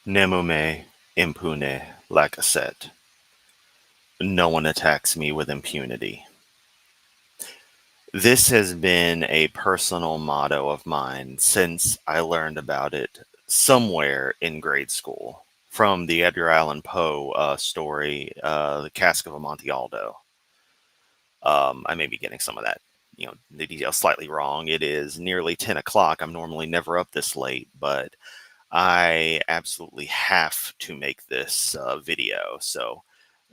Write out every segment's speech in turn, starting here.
Nemume impune lacesset. No one attacks me with impunity. This has been a personal motto of mine since I learned about it somewhere in grade school from the Edgar Allan Poe story, The Cask of Amontillado. I may be getting some of that, the details slightly wrong. It is nearly 10 o'clock. I'm normally never up this late, but I absolutely have to make this video, so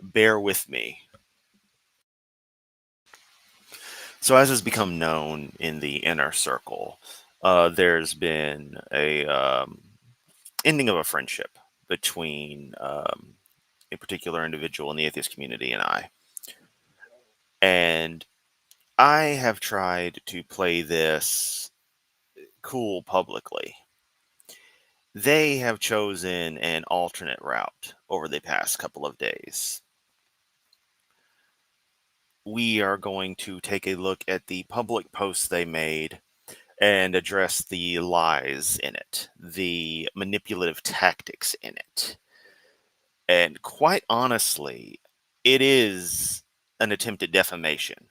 bear with me. So, as has become known in the inner circle, there's been a ending of a friendship between a particular individual in the atheist community and I. And I have tried to play this cool publicly. They have chosen an alternate route over the past couple of days. We are going to take a look at the public posts they made and address the lies in it, the manipulative tactics in it. And quite honestly, it is an attempt at defamation.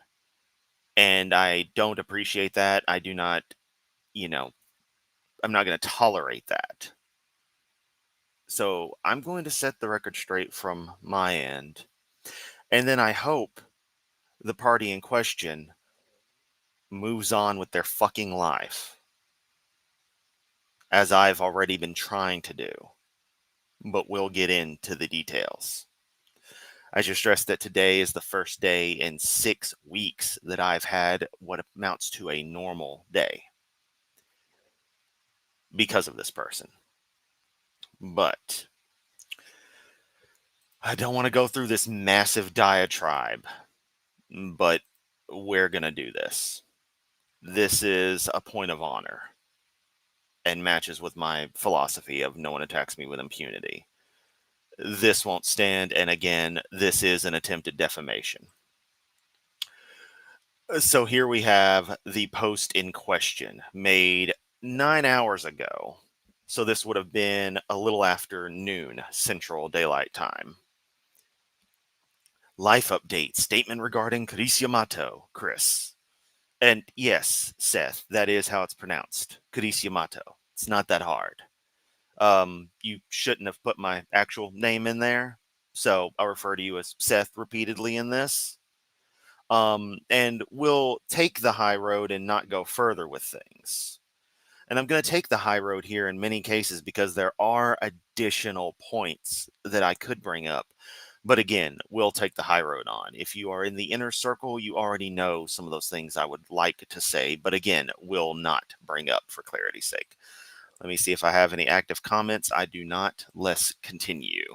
And I don't appreciate that. I do not, you know, I'm not going to tolerate that. So I'm going to set the record straight from my end. And then I hope the party in question moves on with their fucking life, as I've already been trying to do. But we'll get into the details. I should stress that today is the first day in 6 weeks that I've had what amounts to a normal day because of this person. But I don't want to go through this massive diatribe, but we're going to do this. This is a point of honor and matches with my philosophy of no one attacks me with impunity. This won't stand, and again, this is an attempt at defamation. So here we have the post in question made 9 hours ago. So this would have been a little after noon Central Daylight Time. Life update statement regarding Chris Yamato, Chris. And yes, Seth, that is how it's pronounced. Chris Yamato. It's not that hard. You shouldn't have put my actual name in there. So I'll refer to you as Seth repeatedly in this. And we'll take the high road and not go further with things. And I'm going to take the high road here in many cases because there are additional points that I could bring up. But again, we'll take the high road on. If you are in the inner circle, you already know some of those things I would like to say, but again, will not bring up for clarity's sake. Let me see if I have any active comments. I do not. Let's continue.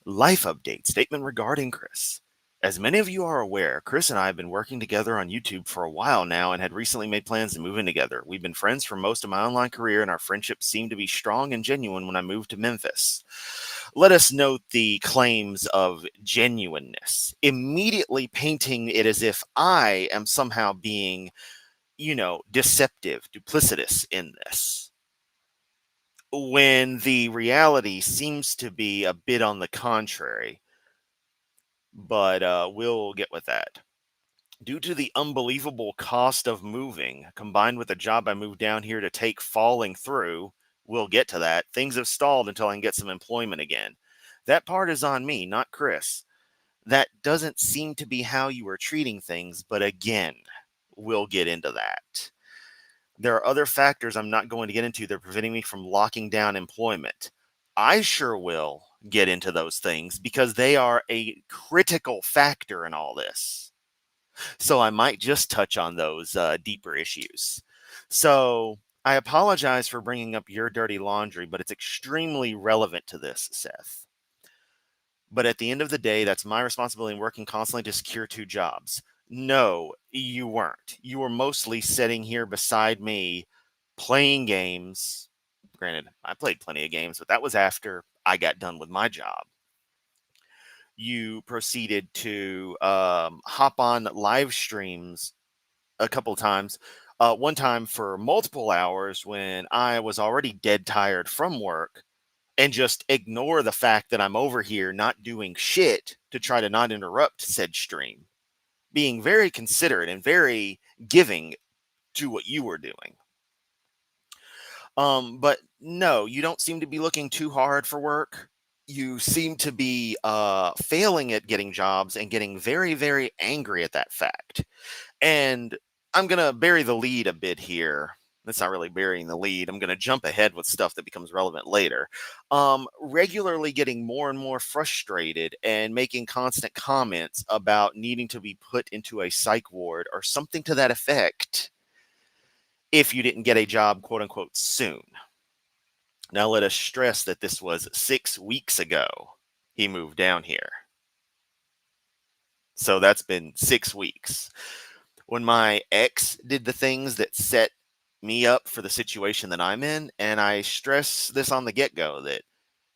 Life update statement regarding Chris. As many of you are aware, Chris and I have been working together on YouTube for a while now and had recently made plans to move in together. We've been friends for most of my online career, and our friendship seemed to be strong and genuine when I moved to Memphis. Let us note the claims of genuineness, immediately painting it as if I am somehow being, deceptive, duplicitous in this, when the reality seems to be a bit on the contrary. But we'll get with that. Due to the unbelievable cost of moving, combined with the job I moved down here to take falling through, we'll get to that. Things have stalled until I can get some employment again. That part is on me, not Chris. That doesn't seem to be how you were treating things, but again, we'll get into that. There are other factors I'm not going to get into that are preventing me from locking down employment. I sure will get into those things because they are a critical factor in all this. So I might just touch on those deeper issues. So I apologize for bringing up your dirty laundry, but it's extremely relevant to this, Seth. But at the end of the day, that's my responsibility in working constantly to secure 2 jobs. No, you weren't. You were mostly sitting here beside me playing games. Granted, I played plenty of games, but that was after I got done with my job. You proceeded to hop on live streams a couple times. One time for multiple hours when I was already dead tired from work, and just ignore the fact that I'm over here not doing shit to try to not interrupt said stream, being very considerate and very giving to what you were doing. But no, you don't seem to be looking too hard for work. You seem to be failing at getting jobs and getting very, very angry at that fact. And I'm going to bury the lead a bit here. That's not really burying the lead. I'm going to jump ahead with stuff that becomes relevant later. Regularly getting more and more frustrated and making constant comments about needing to be put into a psych ward or something to that effect if you didn't get a job, quote unquote, soon. Now, let us stress that this was 6 weeks ago he moved down here. So that's been 6 weeks. When my ex did the things that set me up for the situation that I'm in, and I stress this on the get go that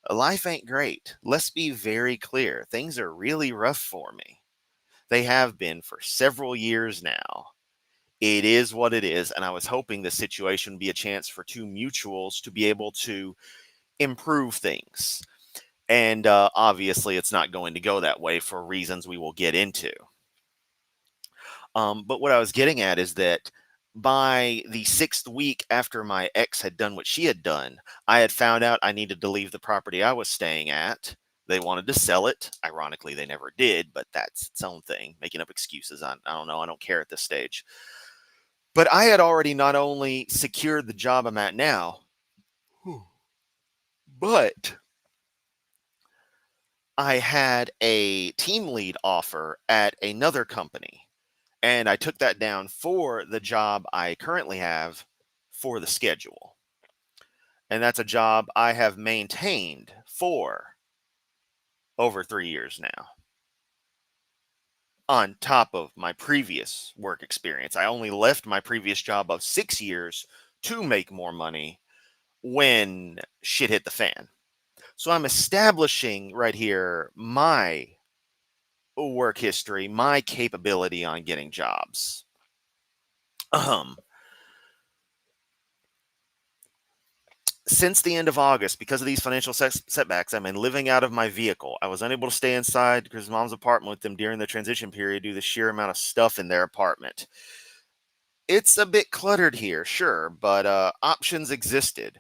life ain't great. Let's be very clear. Things are really rough for me. They have been for several years now. It is what it is. And I was hoping this situation would be a chance for two mutuals to be able to improve things. And obviously, it's not going to go that way for reasons we will get into. But what I was getting at is that by the 6th week after my ex had done what she had done, I had found out I needed to leave the property I was staying at. They wanted to sell it. Ironically, they never did, but that's its own thing. Making up excuses. I don't know. I don't care at this stage. But I had already not only secured the job I'm at now, but I had a team lead offer at another company. And I took that down for the job I currently have for the schedule. And that's a job I have maintained for over 3 years now. On top of my previous work experience, I only left my previous job of 6 years to make more money when shit hit the fan. So I'm establishing right here my work history, my capability on getting jobs. Since the end of August, because of these financial setbacks, I've been living out of my vehicle. I was unable to stay inside because mom's apartment with them during the transition period due to the sheer amount of stuff in their apartment. It's a bit cluttered here, sure, but options existed.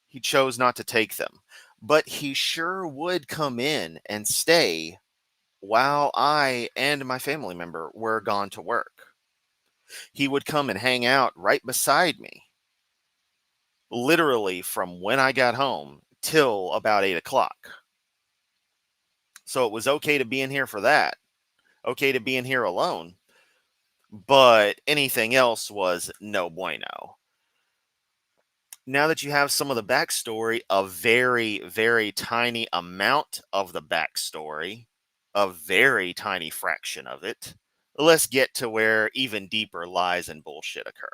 He chose not to take them. But he sure would come in and stay while I and my family member were gone to work. He would come and hang out right beside me, literally from when I got home till about 8 o'clock. So it was okay to be in here for that. Okay to be in here alone. But anything else was no bueno. Now that you have some of the backstory, a very, very tiny amount of the backstory, a very tiny fraction of it, let's get to where even deeper lies and bullshit occur.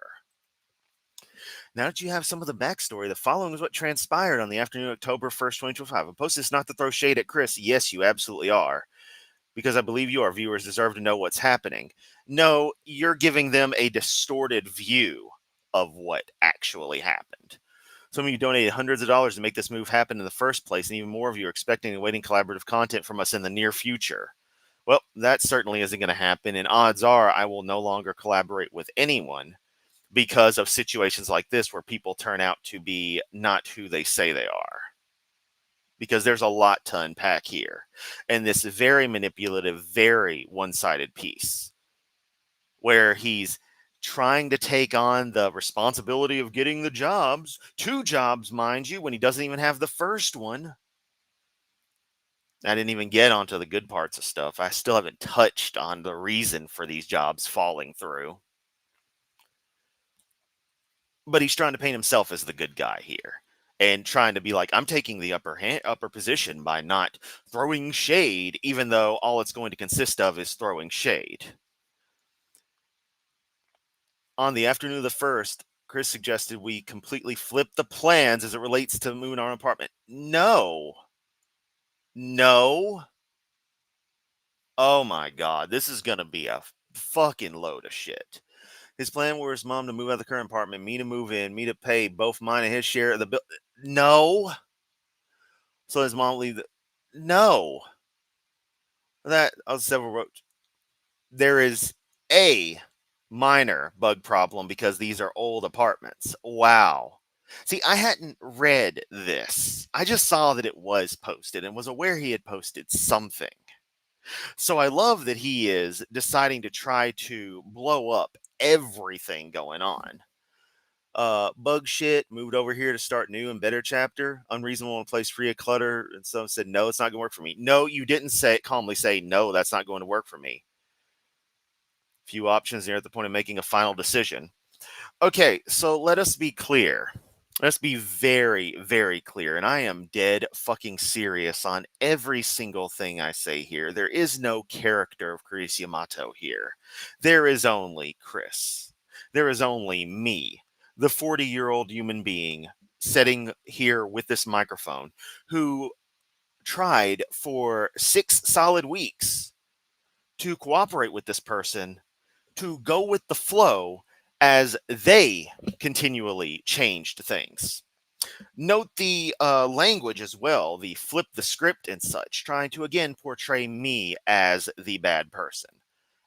Now that you have some of the backstory, the following is what transpired on the afternoon of October 1st, 2025. I post this not to throw shade at Chris. Yes, you absolutely are, because I believe you, our viewers, deserve to know what's happening. No, you're giving them a distorted view of what actually happened. Some of you donated hundreds of dollars to make this move happen in the first place, and even more of you are expecting and waiting collaborative content from us in the near future. Well, that certainly isn't going to happen, and odds are I will no longer collaborate with anyone because of situations like this where people turn out to be not who they say they are. Because there's a lot to unpack here. And this very manipulative, very one-sided piece where he's trying to take on the responsibility of getting the jobs, 2 jobs, mind you, when he doesn't even have the first one. I didn't even get onto the good parts of stuff. I still haven't touched on the reason for these jobs falling through. But he's trying to paint himself as the good guy here and trying to be like, I'm taking the upper position by not throwing shade, even though all it's going to consist of is throwing shade. On the afternoon of the 1st, Chris suggested we completely flip the plans as it relates to moving our apartment. No. No. Oh my God. This is going to be a fucking load of shit. His plan was his mom to move out of the current apartment, me to move in, me to pay both mine and his share of the bill. No. So his mom leave. No, that several wrote. There is a minor bug problem because these are old apartments. Wow. See, I hadn't read this. I just saw that it was posted and was aware he had posted something. So I love that he is deciding to try to blow up everything going on. Bug shit, moved over here to start new and better chapter. Unreasonable and place free of clutter. And some said, no, it's not going to work for me. No, you didn't calmly say, no, that's not going to work for me. Few options. You're at the point of making a final decision. Okay, so let us be clear. Let's be very, very clear. And I am dead fucking serious on every single thing I say here. There is no character of Chris Yamato here. There is only Chris. There is only me, the 40-year-old human being sitting here with this microphone who tried for 6 solid weeks to cooperate with this person, to go with the flow as they continually changed things. Note the language as well, the flip the script and such, trying to again portray me as the bad person,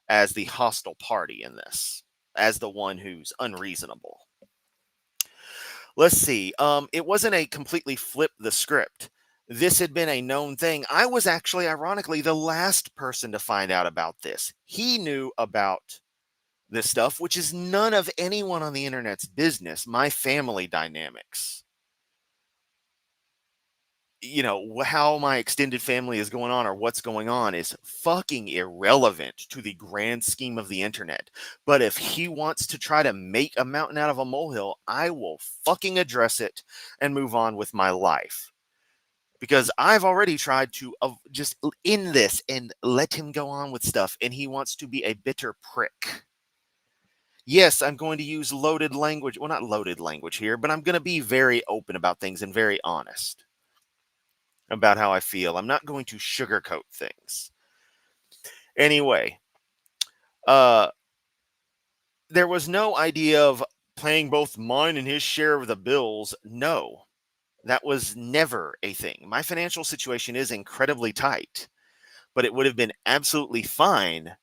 as the hostile party in this, as the one who's unreasonable. Let's see. It wasn't a completely flip the script. This had been a known thing. I was actually, ironically, the last person to find out about this. He knew about this stuff, which is none of anyone on the internet's business. My family dynamics, how my extended family is going on or what's going on is fucking irrelevant to the grand scheme of the internet. But if he wants to try to make a mountain out of a molehill, I will fucking address it and move on with my life. Because I've already tried to just end this and let him go on with stuff, and he wants to be a bitter prick. Yes, I'm going to use loaded language. Well, not loaded language here, but I'm going to be very open about things and very honest about how I feel. I'm not going to sugarcoat things. Anyway, there was no idea of paying both mine and his share of the bills. No, that was never a thing. My financial situation is incredibly tight, but it would have been absolutely fine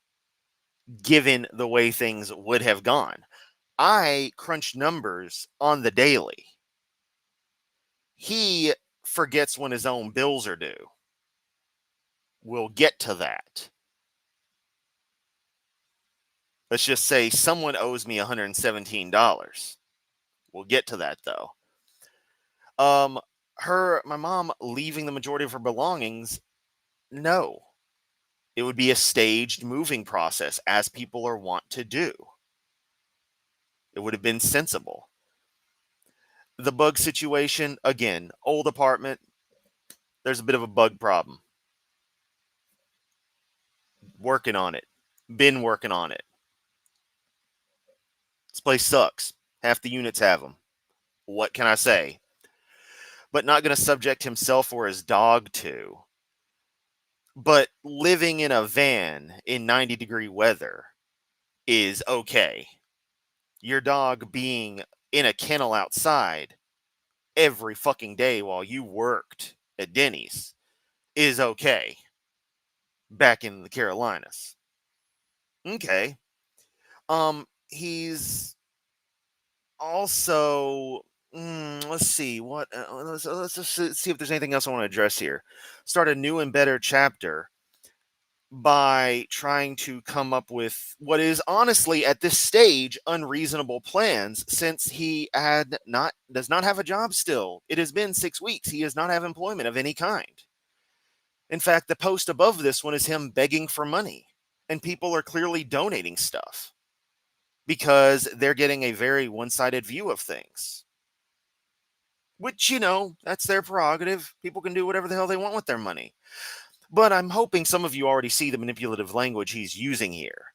given the way things would have gone. I crunch numbers on the daily. He forgets when his own bills are due. We'll get to that. Let's just say someone owes me $117. We'll get to that though. My mom leaving the majority of her belongings, no. It would be a staged moving process, as people are wont to do. It would have been sensible. The bug situation, again, old apartment, there's a bit of a bug problem. Working on it. Been working on it. This place sucks. Half the units have them. What can I say? But not going to subject himself or his dog to. But living in a van in 90-degree weather is okay. Your dog being in a kennel outside every fucking day while you worked at Denny's is okay. Back in the Carolinas. Okay. He's also let's see what let's just see if there's anything else I want to address here. Start a new and better chapter by trying to come up with what is honestly at this stage unreasonable plans, since he does not have a job still. It has been 6 weeks. He does not have employment of any kind. In fact, the post above this one is him begging for money, and people are clearly donating stuff because they're getting a very one-sided view of things. Which, that's their prerogative. People can do whatever the hell they want with their money. But I'm hoping some of you already see the manipulative language he's using here.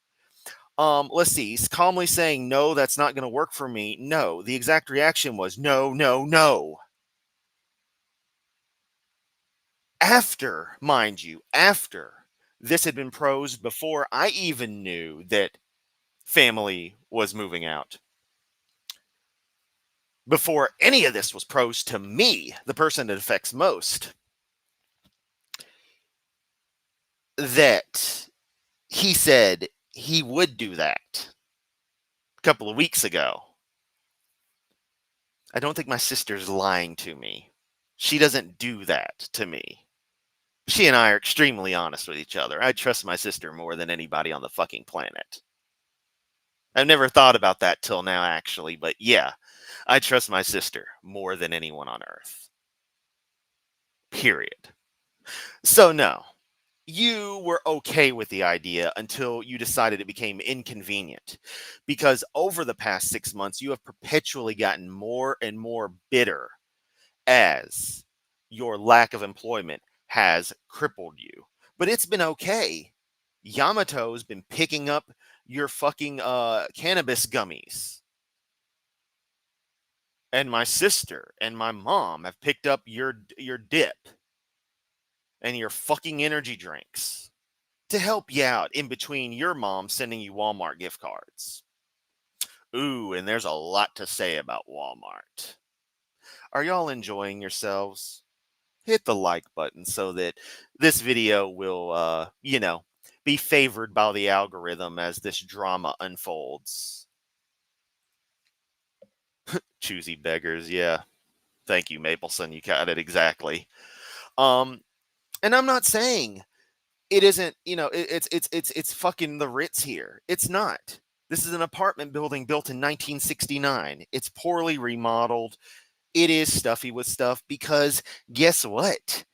Let's see. He's calmly saying, no, that's not going to work for me. No. The exact reaction was, no, no, no. After, mind you, after this had been prosed, before I even knew that family was moving out. Before any of this was prosed to me, the person it affects most. that he said he would do that a couple of weeks ago. I don't think my sister's lying to me. She doesn't do that to me. She and I are extremely honest with each other. I trust my sister more than anybody on the fucking planet. I've never thought about that till now, actually, but yeah, I trust my sister more than anyone on earth. Period. So, no, you were okay with the idea until you decided it became inconvenient. Because over the past 6 months, you have perpetually gotten more and more bitter as your lack of employment has crippled you. But it's been okay. Yamato's been picking up your fucking cannabis gummies. And my sister and my mom have picked up your dip and your fucking energy drinks to help you out in between your mom sending you Walmart gift cards. Ooh, and there's a lot to say about Walmart. Are y'all enjoying yourselves? Hit the like button so that this video will, be favored by the algorithm as this drama unfolds. Choosy beggars, yeah. Thank you, Mapleson. You got it exactly. Um, and I'm not saying it isn't, it's fucking the Ritz here. It's not. This is an apartment building built in 1969. It's poorly remodeled. It is stuffy with stuff because guess what?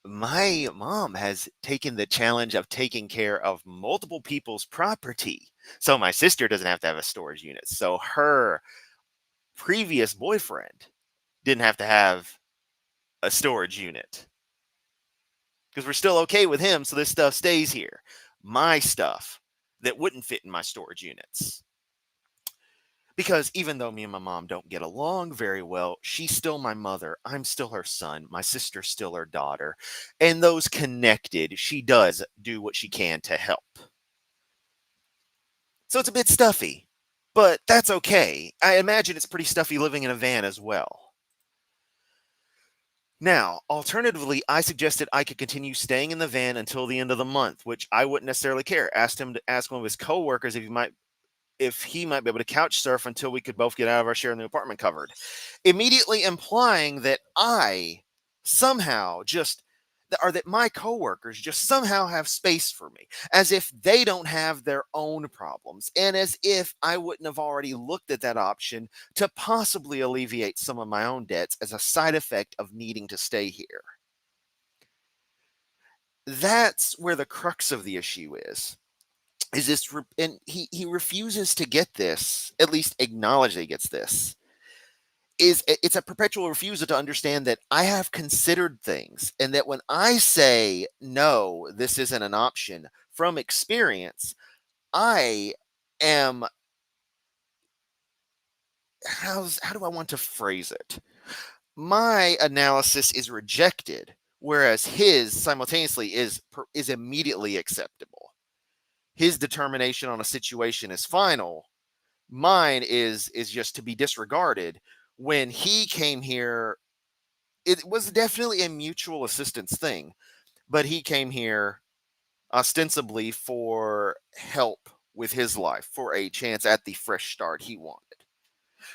My mom has taken the challenge of taking care of multiple people's property. So my sister doesn't have to have a storage unit. So her previous boyfriend didn't have to have a storage unit because we're still okay with him. So this stuff stays here. My stuff that wouldn't fit in my storage units. Because even though me and my mom don't get along very well, she's still my mother. I'm still her son. My sister's still her daughter. And those connected, she does do what she can to help. So it's a bit stuffy, but that's okay. I imagine it's pretty stuffy living in a van as well. Now, alternatively, I suggested I could continue staying in the van until the end of the month, which I wouldn't necessarily care. Asked him to ask one of his coworkers if he might be able to couch surf until we could both get out of our share in the apartment covered, immediately implying that I somehow just or that my coworkers just somehow have space for me, as if they don't have their own problems, and as if I wouldn't have already looked at that option to possibly alleviate some of my own debts as a side effect of needing to stay here. That's where the crux of the issue is this and he refuses to get this, at least acknowledge that he gets this. It's a perpetual refusal to understand that I have considered things and that when I say no, this isn't an option, from experience, I am how do I want to phrase it? My analysis is rejected, whereas his simultaneously is immediately acceptable. His determination on a situation is final. Mine is just to be disregarded. When he came here, it was definitely a mutual assistance thing, but he came here ostensibly for help with his life, for a chance at the fresh start he wanted.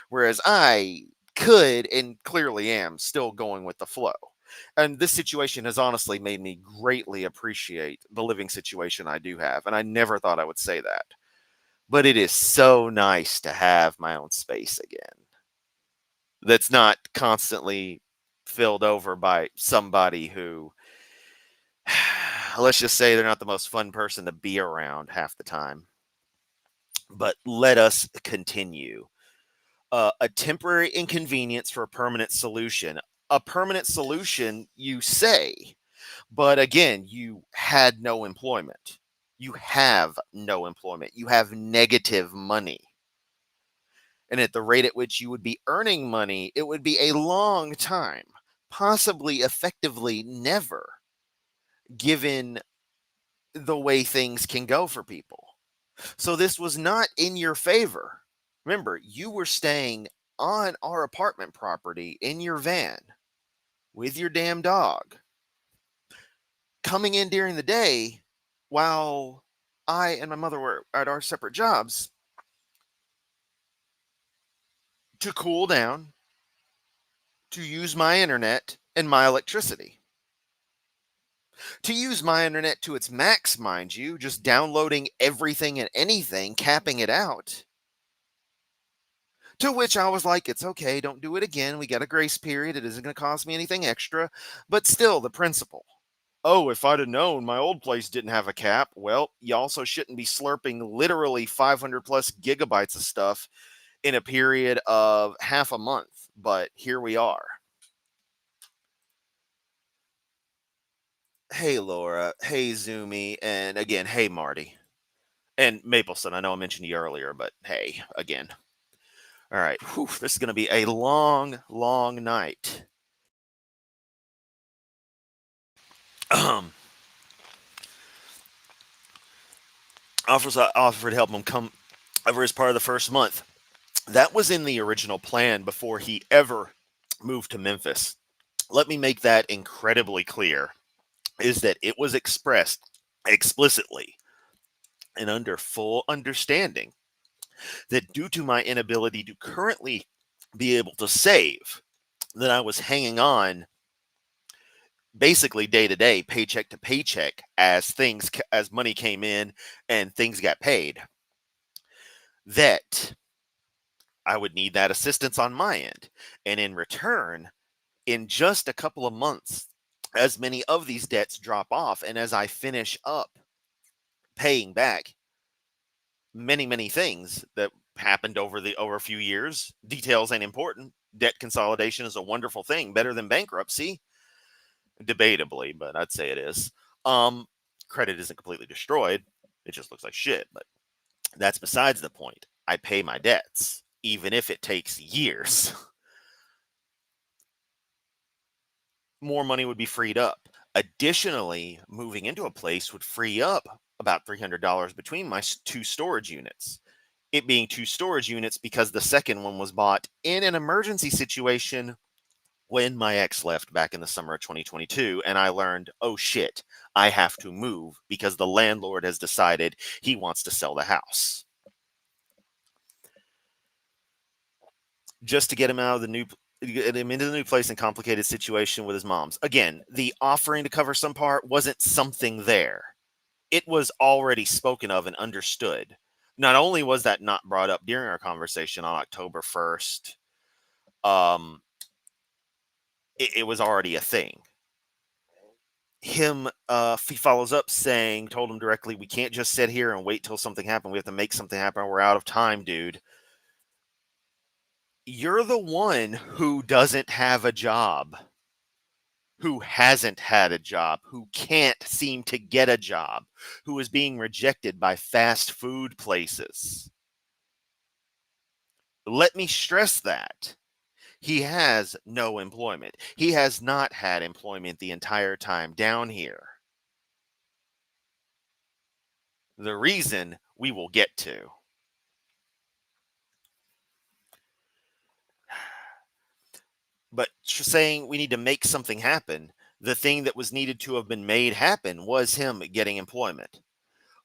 Whereas I could and clearly am still going with the flow. And this situation has honestly made me greatly appreciate the living situation I do have. And I never thought I would say that. But it is so nice to have my own space again that's not constantly filled over by somebody who, let's just say, they're not the most fun person to be around half the time. But let us continue. A temporary inconvenience for a permanent solution. A permanent solution, you say, but again, you had no employment. You have no employment. You have negative money. And at the rate at which you would be earning money, it would be a long time, possibly effectively never, given the way things can go for people. So this was not in your favor. Remember, you were staying on our apartment property in your van with your damn dog. coming in during the day while I and my mother were at our separate jobs to cool down, to use my internet and my electricity. To use my internet to its max, mind you, just downloading everything and anything, capping it out. To which I was like, it's okay, don't do it again. We got a grace period. It isn't going to cost me anything extra. But still, the principle. Oh, if I'd have known my old place didn't have a cap, well, you also shouldn't be slurping literally 500 plus gigabytes of stuff in a period of half a month. But here we are. Hey, Laura. Hey, Zoomy. And again, hey, Marty. And Mapleson. I know I mentioned you earlier, but hey, again. All right. Whew, this is going to be a long, long night. Offered to help him come over as part of the first month. That was in the original plan before he ever moved to Memphis. Let me make that incredibly clear, is that it was expressed explicitly and under full understanding that due to my inability to currently be able to save, that I was hanging on basically day to day, paycheck to paycheck, as money came in and things got paid, that I would need that assistance on my end. And in return, in just a couple of months, as many of these debts drop off, and as I finish up paying back many things that happened over a few years, details ain't important. Debt consolidation is a wonderful thing, better than bankruptcy, debatably, but I'd say it is. Credit isn't completely destroyed; it just looks like shit. But that's besides the point. I pay my debts, even if it takes years. More money would be freed up. Additionally, moving into a place would free up about $300 between my two storage units. It being two storage units because the second one was bought in an emergency situation when my ex left back in the summer of 2022. And I learned, oh shit, I have to move because the landlord has decided he wants to sell the house. Just to get him out of the new get him into the new place and complicated situation with his mom's. Again, the offering to cover some part wasn't something there. It was already spoken of and understood. Not only was that not brought up during our conversation on October 1st, it was already a thing. He follows up saying, told him directly, we can't just sit here and wait till something happens. We have to make something happen. We're out of time, dude. You're the one who doesn't have a job, who hasn't had a job, who can't seem to get a job, who is being rejected by fast food places. Let me stress that. He has no employment. He has not had employment the entire time down here. The reason we will get to. But saying we need to make something happen, the thing that was needed to have been made happen was him getting employment.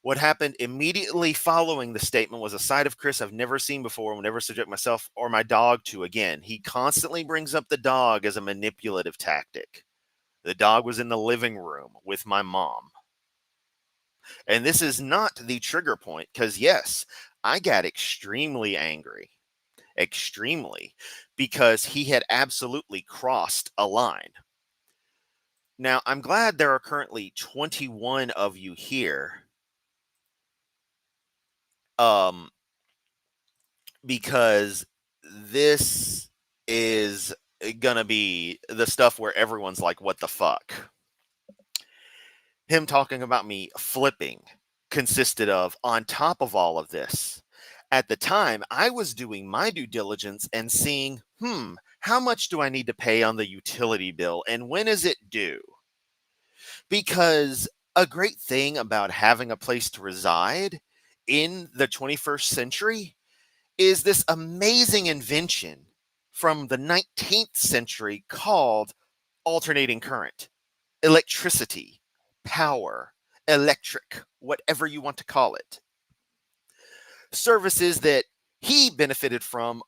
What happened immediately following the statement was a side of Chris I've never seen before and will never subject myself or my dog to again. He constantly brings up the dog as a manipulative tactic. The dog was in the living room with my mom. And this is not the trigger point because, yes, I got extremely angry. Extremely, because he had absolutely crossed a line. Now, I'm glad there are currently 21 of you here. Because this is gonna be the stuff where everyone's like, what the fuck? Him talking about me flipping consisted of, on top of all of this, at the time, I was doing my due diligence and seeing, how much do I need to pay on the utility bill and when is it due? Because a great thing about having a place to reside in the 21st century is this amazing invention from the 19th century called alternating current, electricity, power, electric, whatever you want to call it. Services that he benefited from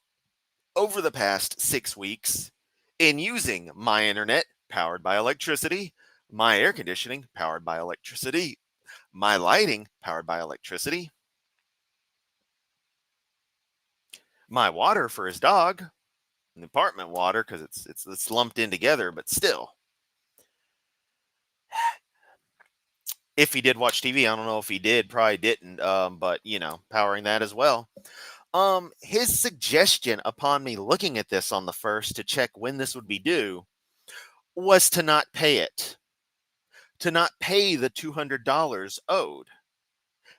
over the past 6 weeks in using my internet powered by electricity, my air conditioning powered by electricity, my lighting powered by electricity, my water for his dog, an apartment water because it's lumped in together, but still. If he did watch TV, I don't know if he did, probably didn't, but powering that as well. His suggestion upon me looking at this on the first to check when this would be due was to not pay it, to not pay the $200 owed.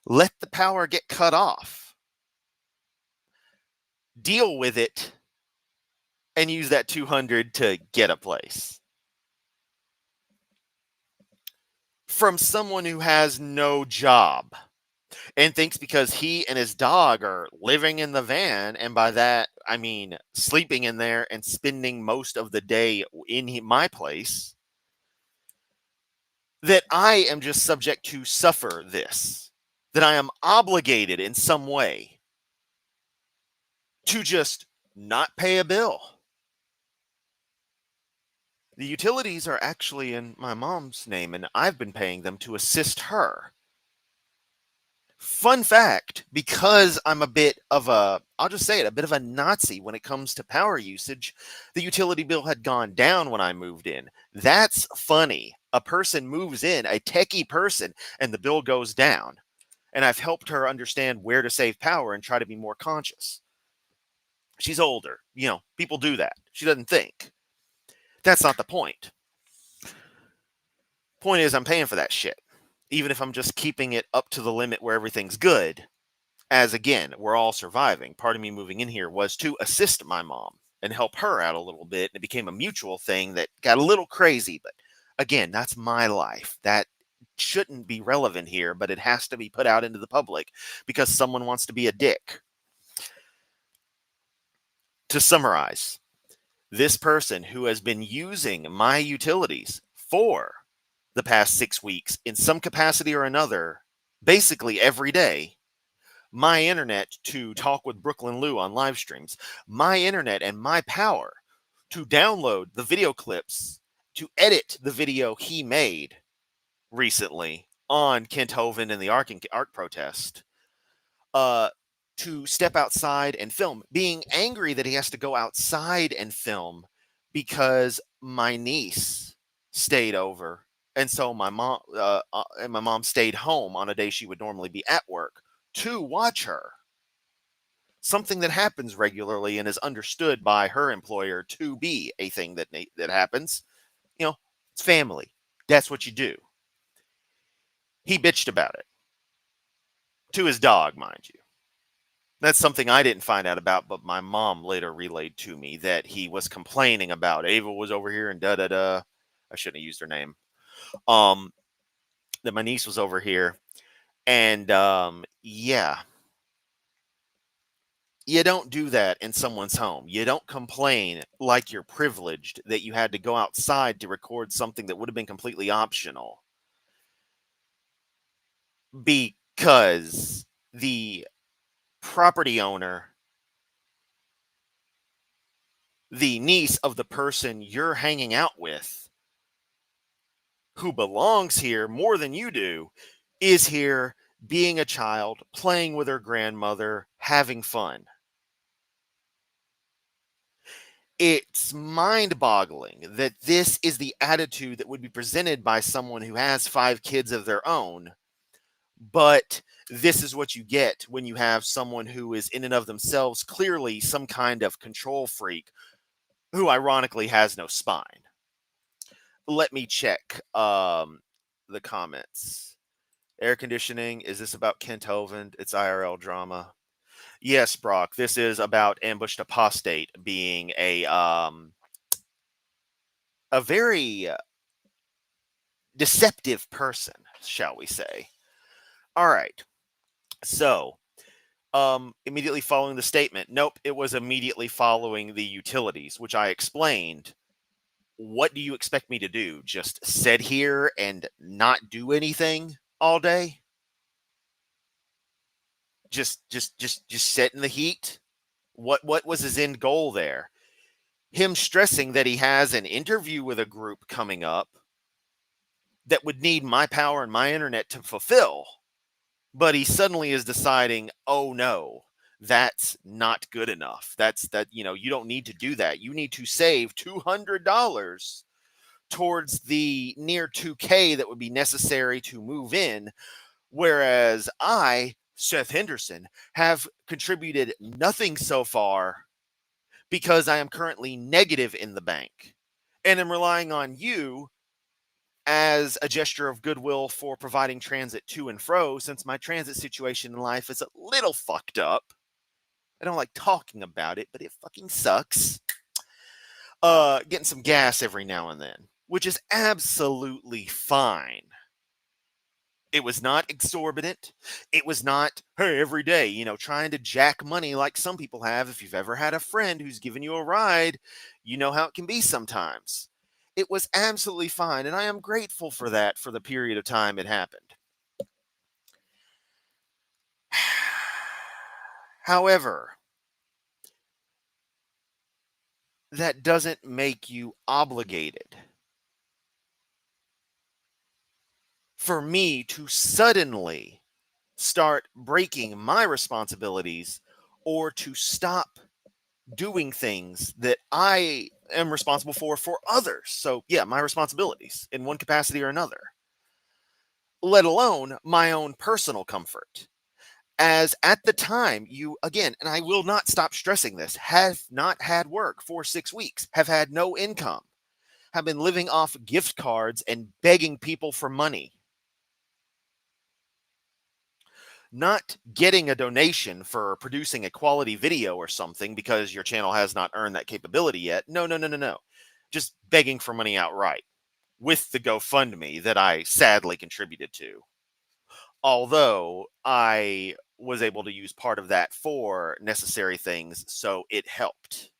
Let the power get cut off. Deal with it and use that 200 to get a place. From someone who has no job and thinks because he and his dog are living in the van, and by that I mean sleeping in there and spending most of the day in my place, that I am just subject to suffer this, that I am obligated in some way to just not pay a bill. The utilities are actually in my mom's name, and I've been paying them to assist her. Fun fact, because I'm a bit of I'll just say it, a bit of a Nazi when it comes to power usage, the utility bill had gone down when I moved in. That's funny. A person moves in, a techie person, and the bill goes down. And I've helped her understand where to save power and try to be more conscious. She's older. People do that. She doesn't think. That's not the point. Point is, I'm paying for that shit. Even if I'm just keeping it up to the limit where everything's good. As again, we're all surviving. Part of me moving in here was to assist my mom and help her out a little bit. And it became a mutual thing that got a little crazy. But again, that's my life. That shouldn't be relevant here, but it has to be put out into the public because someone wants to be a dick. To summarize, this person who has been using my utilities for the past 6 weeks in some capacity or another, basically every day, my internet to talk with Brooklyn Lou on live streams, my internet and my power to download the video clips, to edit the video he made recently on Kent Hovind and the ARC protest, to step outside and film, being angry that he has to go outside and film because my niece stayed over. And so my mom stayed home on a day she would normally be at work to watch her. Something that happens regularly and is understood by her employer to be a thing that happens. It's family. That's what you do. He bitched about it. To his dog, mind you. That's something I didn't find out about, but my mom later relayed to me that he was complaining about. Ava was over here and da-da-da. I shouldn't have used her name. That my niece was over here. And, yeah. You don't do that in someone's home. You don't complain like you're privileged that you had to go outside to record something that would have been completely optional. Because the property owner, the niece of the person you're hanging out with, who belongs here more than you do, is here being a child, playing with her grandmother, having fun. It's mind-boggling that this is the attitude that would be presented by someone who has 5 kids of their own, but this is what you get when you have someone who is in and of themselves clearly some kind of control freak who ironically has no spine. Let me check the comments. Air conditioning, is this about Kent Hovind? It's IRL drama. Yes, Brock, this is about ambushed apostate being a very deceptive person, shall we say. All right. So, immediately following the statement. Nope, it was immediately following the utilities, which I explained what do you expect me to do? Just sit here and not do anything all day? Just sit in the heat? What was his end goal there? Him stressing that he has an interview with a group coming up that would need my power and my internet to fulfill. But he suddenly is deciding, oh no, that's not good enough. You don't need to do that. You need to save $200 towards the near 2K that would be necessary to move in. Whereas I, Seth Henderson, have contributed nothing so far because I am currently negative in the bank and am relying on you as a gesture of goodwill for providing transit to and fro, since my transit situation in life is a little fucked up. I don't like talking about it, but it fucking sucks. Getting some gas every now and then, which is absolutely fine. It was not exorbitant. It was not, hey, every day, trying to jack money like some people have. If you've ever had a friend who's given you a ride, you know how it can be sometimes. It was absolutely fine, and I am grateful for that for the period of time it happened. However, that doesn't make you obligated for me to suddenly start breaking my responsibilities or to stop doing things that I am responsible for others. So, yeah, my responsibilities in one capacity or another, let alone my own personal comfort. As at the time, you, again, and I will not stop stressing this, have not had work for 6 weeks, have had no income, have been living off gift cards and begging people for money, not getting a donation for producing a quality video or something because your channel has not earned that capability yet. No, no, no, no, no. Just begging for money outright with the GoFundMe that I sadly contributed to. Although I was able to use part of that for necessary things, so it helped.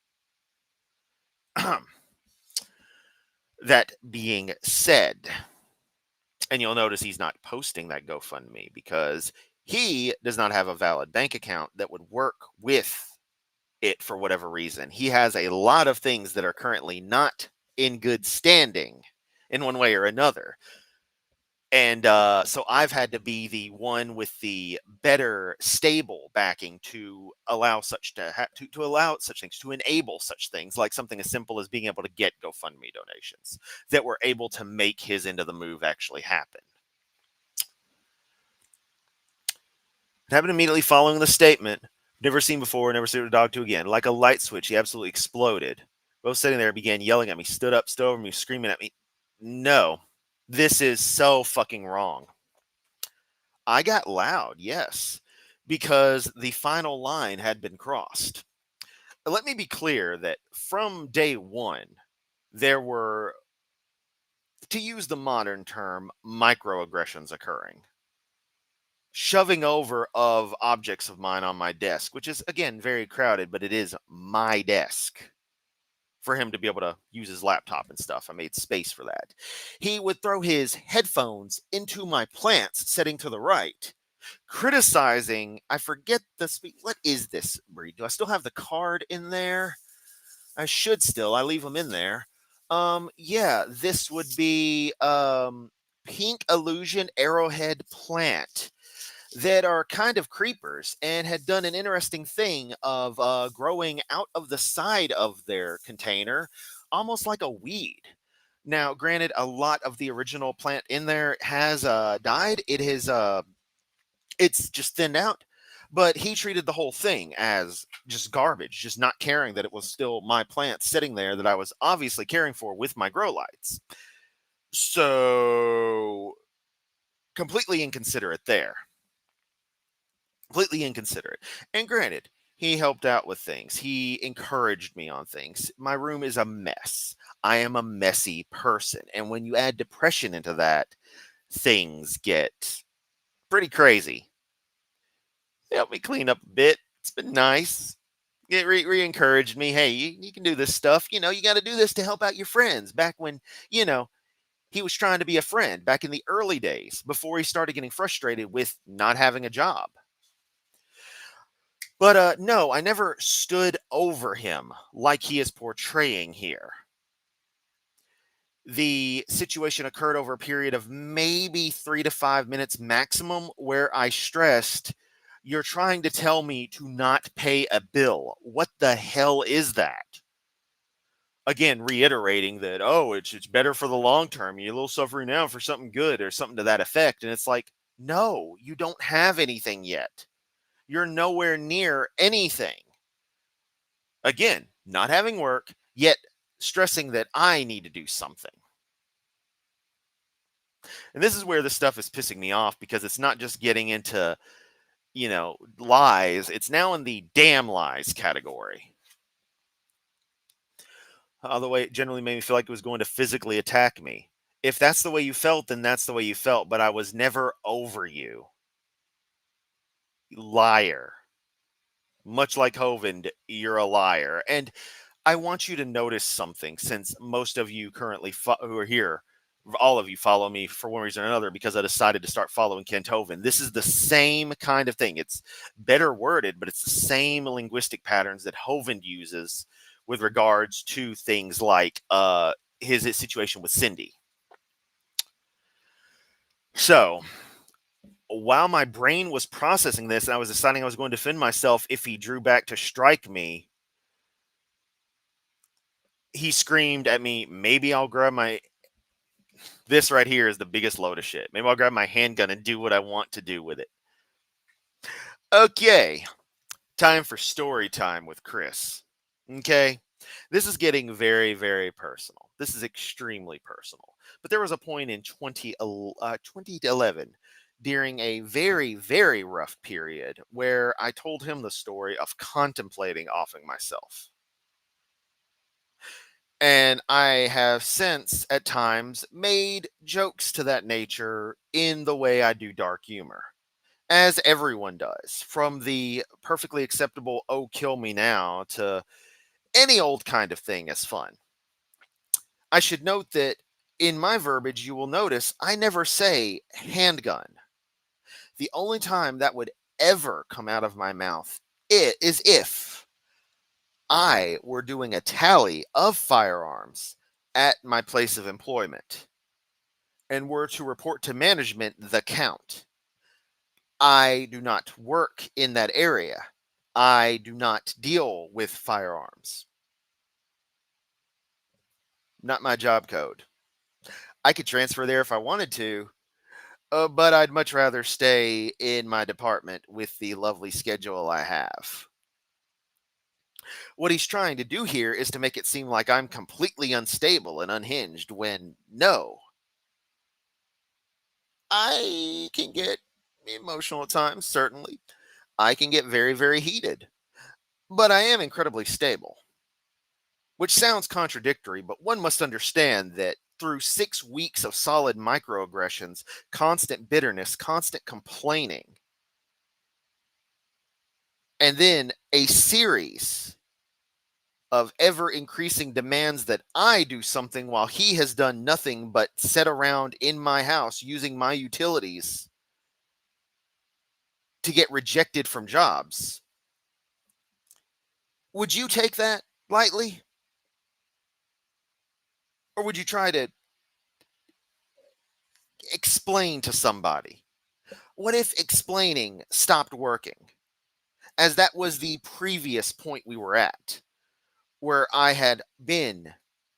That being said, and you'll notice he's not posting that GoFundMe because he does not have a valid bank account that would work with it for whatever reason. He has a lot of things that are currently not in good standing in one way or another. And so I've had to be the one with the better stable backing to allow to allow such things, to enable such things, like something as simple as being able to get GoFundMe donations that were able to make his end of the move actually happen. It happened immediately following the statement. Never seen before, never seen a dog to again. Like a light switch, he absolutely exploded. Both sitting there began yelling at me, stood up, stood over me, screaming at me. No, this is so fucking wrong. I got loud, yes, because the final line had been crossed. Let me be clear that from day one, there were, to use the modern term, microaggressions occurring. Shoving over of objects of mine on my desk, which is, again, very crowded, but it is my desk for him to be able to use his laptop and stuff. I made space for that. He would throw his headphones into my plants sitting to the right, criticizing, I forget the speak. What is this breed? Do I still have the card in there? I should still. I leave them in there. Yeah, this would be Pink Illusion Arrowhead Plant that are kind of creepers and had done an interesting thing of growing out of the side of their container, almost like a weed. Now, granted, a lot of the original plant in there has died. It's just thinned out. But he treated the whole thing as just garbage, just not caring that it was still my plant sitting there that I was obviously caring for with my grow lights. So, completely inconsiderate there. Completely inconsiderate. And granted, he helped out with things. He encouraged me on things. My room is a mess. I am a messy person. And when you add depression into that, things get pretty crazy. Help me clean up a bit. It's been nice. It encouraged me. Hey, you can do this stuff. You got to do this to help out your friends. Back when, you know, he was trying to be a friend back in the early days before he started getting frustrated with not having a job. But no, I never stood over him like he is portraying here. The situation occurred over a period of maybe 3 to 5 minutes maximum, where I stressed, "You're trying to tell me to not pay a bill. What the hell is that?" Again, reiterating that, oh, it's better for the long term. You're a little suffering now for something good or something to that effect. And it's like, no, you don't have anything yet. You're nowhere near anything. Again, not having work, yet stressing that I need to do something. And this is where this stuff is pissing me off, because it's not just getting into, lies. It's now in the damn lies category. Although it generally made me feel like it was going to physically attack me. If that's the way you felt, then that's the way you felt, but I was never over you. Liar. Much like Hovind, you're a liar. And I want you to notice something, since most of you currently who are here, all of you follow me for one reason or another, because I decided to start following Kent Hovind. This is the same kind of thing. It's better worded, but it's the same linguistic patterns that Hovind uses with regards to things like his situation with Cindy. So while my brain was processing this and I was deciding I was going to defend myself if he drew back to strike me, he screamed at me, maybe I'll grab my. This right here is the biggest load of shit. Maybe I'll grab my handgun and do what I want to do with it. Okay, time for story time with Chris. Okay, this is getting very, very personal. This is extremely personal. But there was a point in 2011 during a very, very rough period where I told him the story of contemplating offing myself. And I have since, at times, made jokes to that nature in the way I do dark humor, as everyone does, from the perfectly acceptable, oh, kill me now, to any old kind of thing is fun. I should note that in my verbiage, you will notice I never say handgun. The only time that would ever come out of my mouth is if I were doing a tally of firearms at my place of employment and were to report to management the count. I do not work in that area. I do not deal with firearms. Not my job code. I could transfer there if I wanted to, but I'd much rather stay in my department with the lovely schedule I have. What he's trying to do here is to make it seem like I'm completely unstable and unhinged, when no, I can get emotional at times, certainly. I can get very, very heated, but I am incredibly stable, which sounds contradictory, but one must understand that through 6 weeks of solid microaggressions, constant bitterness, constant complaining, and then a series of ever increasing demands that I do something while he has done nothing but sit around in my house using my utilities to get rejected from jobs. Would you take that lightly? Or would you try to explain to somebody? What if explaining stopped working? As that was the previous point we were at, where I had been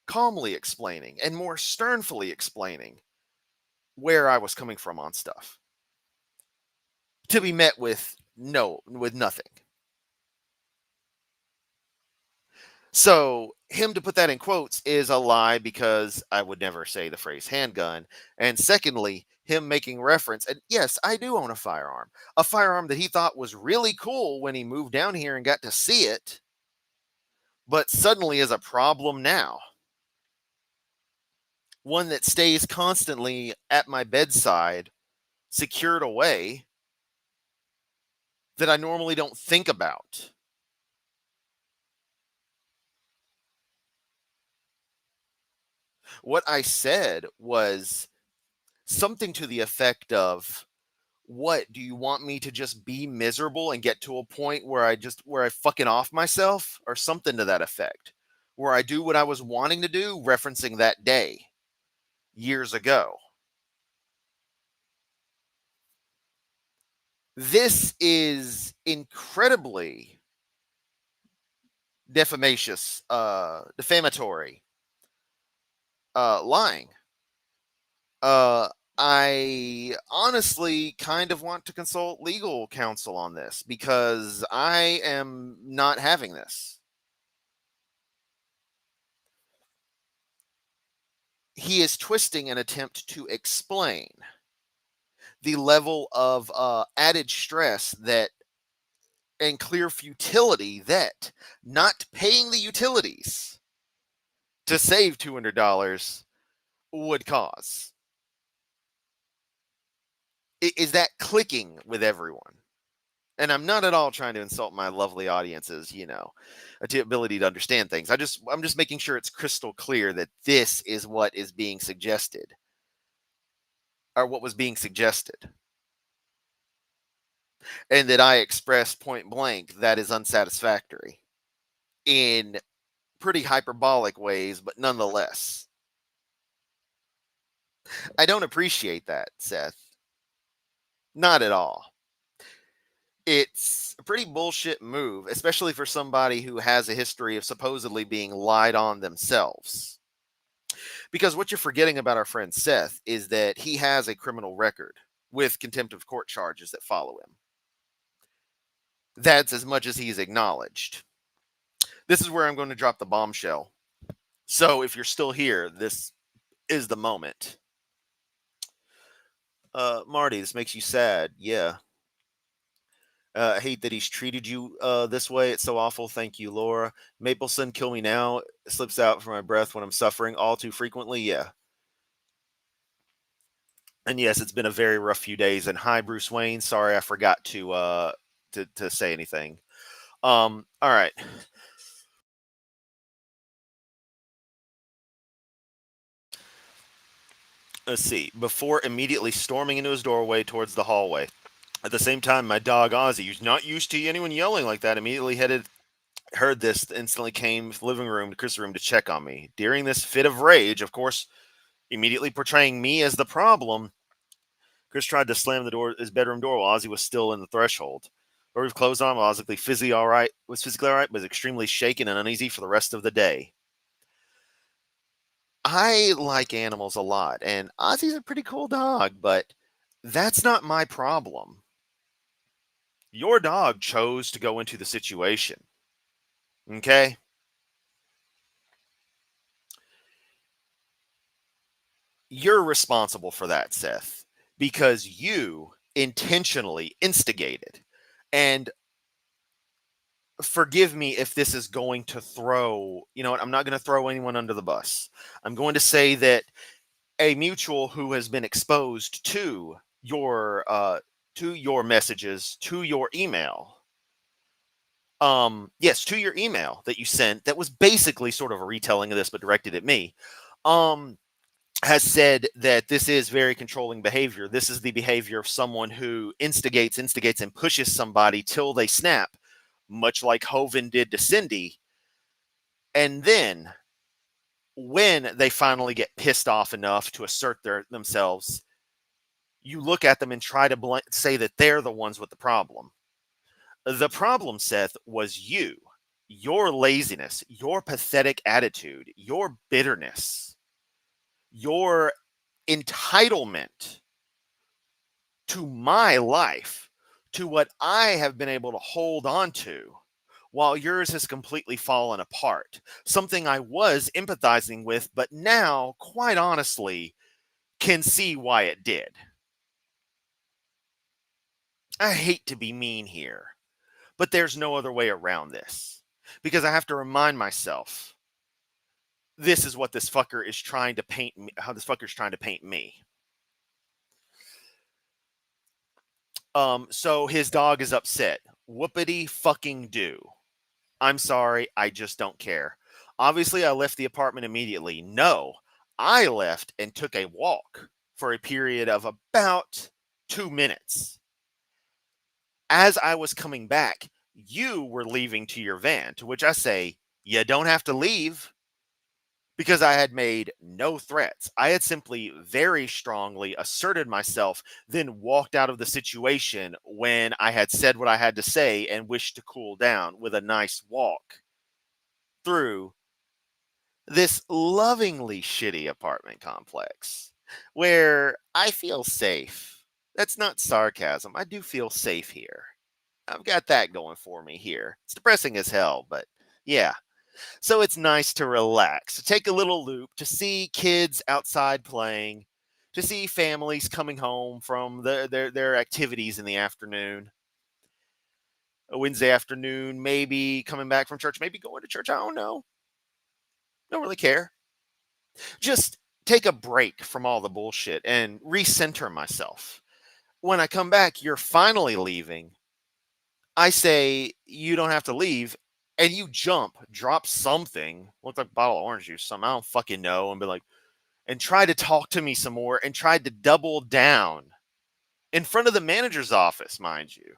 calmly explaining and more sternfully explaining where I was coming from on stuff, to be met with nothing. So him to put that in quotes is a lie, because I would never say the phrase handgun. And secondly, him making reference, and yes, I do own a firearm that he thought was really cool when he moved down here and got to see it, but suddenly is a problem now. One that stays constantly at my bedside, secured away, that I normally don't think about. What I said was something to the effect of, what do you want me to just be miserable and get to a point where I fucking off myself, or something to that effect, where I do what I was wanting to do, referencing that day years ago. This is incredibly defamatory, lying. Uh, I honestly kind of want to consult legal counsel on this, because I am not having this. He is twisting an attempt to explain the level of added stress that and clear futility that not paying the utilities to save $200 would cause. Is that clicking with everyone? And I'm not at all trying to insult my lovely audience's, ability to understand things. I'm just making sure it's crystal clear that this is what is being suggested, or what was being suggested, and that I expressed point blank that is unsatisfactory in pretty hyperbolic ways, but nonetheless. I don't appreciate that, Seth. Not at all. It's a pretty bullshit move, especially for somebody who has a history of supposedly being lied on themselves. Because what you're forgetting about our friend Seth is that he has a criminal record with contempt of court charges that follow him. That's as much as he's acknowledged. This is where I'm going to drop the bombshell. So if you're still here, this is the moment. Marty, this makes you sad. Yeah. I hate that he's treated you this way. It's so awful. Thank you, Laura. Mapleson, kill me now. It slips out from my breath when I'm suffering all too frequently. Yeah. And yes, it's been a very rough few days. And hi, Bruce Wayne. Sorry, I forgot to say anything. All right. Let's see. Before immediately storming into his doorway towards the hallway. At the same time, my dog Ozzy, who's not used to anyone yelling like that, immediately heard this, instantly came to the living room to Chris' room to check on me. During this fit of rage, of course, immediately portraying me as the problem, Chris tried to slam his bedroom door while Ozzy was still in the threshold. Door was closed on, was physically all right, but was extremely shaken and uneasy for the rest of the day. I like animals a lot, and Ozzy's a pretty cool dog, but that's not my problem. Your dog chose to go into the situation. Okay? You're responsible for that, Seth, because you intentionally instigated. And forgive me if this is going to throw, you know what, I'm not going to throw anyone under the bus. I'm going to say that a mutual who has been exposed to your messages, to your email, yes, to your email that you sent, that was basically sort of a retelling of this but directed at me, has said that this is very controlling behavior. This is the behavior of someone who instigates and pushes somebody till they snap, much like Hovind did to Cindy. And then when they finally get pissed off enough to assert themselves, you look at them and try to say that they're the ones with the problem. The problem, Seth, was you, your laziness, your pathetic attitude, your bitterness, your entitlement to my life, to what I have been able to hold on to, while yours has completely fallen apart. Something I was empathizing with, but now, quite honestly, can see why it did. I hate to be mean here, but there's no other way around this, because I have to remind myself this is what this fucker is trying to paint me, how this fucker's trying to paint me. So his dog is upset. Whoopity fucking do. I'm sorry, I just don't care. Obviously, I left the apartment immediately. No, I left and took a walk for a period of about 2 minutes. As I was coming back, you were leaving to your van, to which I say, you don't have to leave, because I had made no threats. I had simply very strongly asserted myself, then walked out of the situation when I had said what I had to say and wished to cool down with a nice walk through this lovingly shitty apartment complex where I feel safe. That's not sarcasm. I do feel safe here. I've got that going for me here. It's depressing as hell, but yeah. So it's nice to relax, to take a little loop, to see kids outside playing, to see families coming home from their activities in the afternoon. A Wednesday afternoon, maybe coming back from church, maybe going to church. I don't know. Don't really care. Just take a break from all the bullshit and recenter myself. When I come back, you're finally leaving. I say, you don't have to leave. And you jump, drop something, look like a bottle of orange juice, something I don't fucking know, and be like, and try to talk to me some more and tried to double down in front of the manager's office, mind you,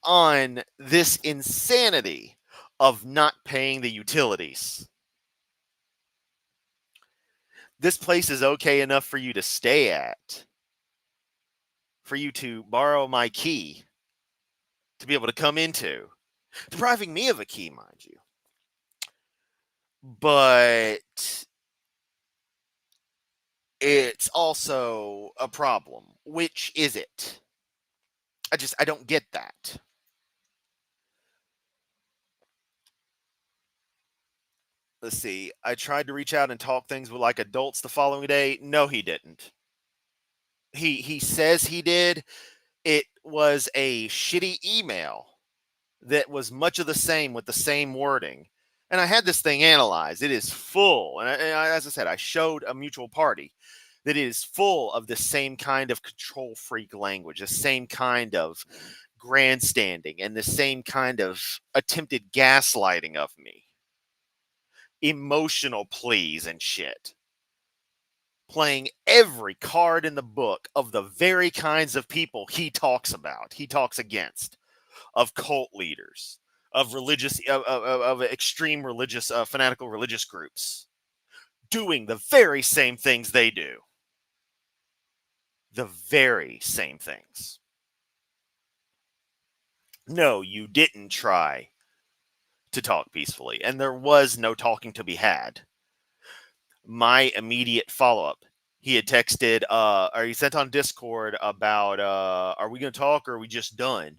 on this insanity of not paying the utilities. This place is okay enough for you to stay at, for you to borrow my key to be able to come into, depriving me of a key, mind you. But it's also a problem. Which is it? I don't get that. Let's see. I tried to reach out and talk things with like adults the following day. No, he didn't. He says he did. It was a shitty email that was much of the same with the same wording. And I had this thing analyzed. It is full. As I said, I showed a mutual party that it is full of the same kind of control freak language, the same kind of grandstanding, and the same kind of attempted gaslighting of me. Emotional pleas and shit. Playing every card in the book of the very kinds of people he talks about, he talks against, of cult leaders, of religious, of extreme religious, fanatical religious groups, doing the very same things they do. The very same things. No, you didn't try to talk peacefully, and there was no talking to be had. My immediate follow-up, he had texted, or he sent on Discord about, are we going to talk or are we just done?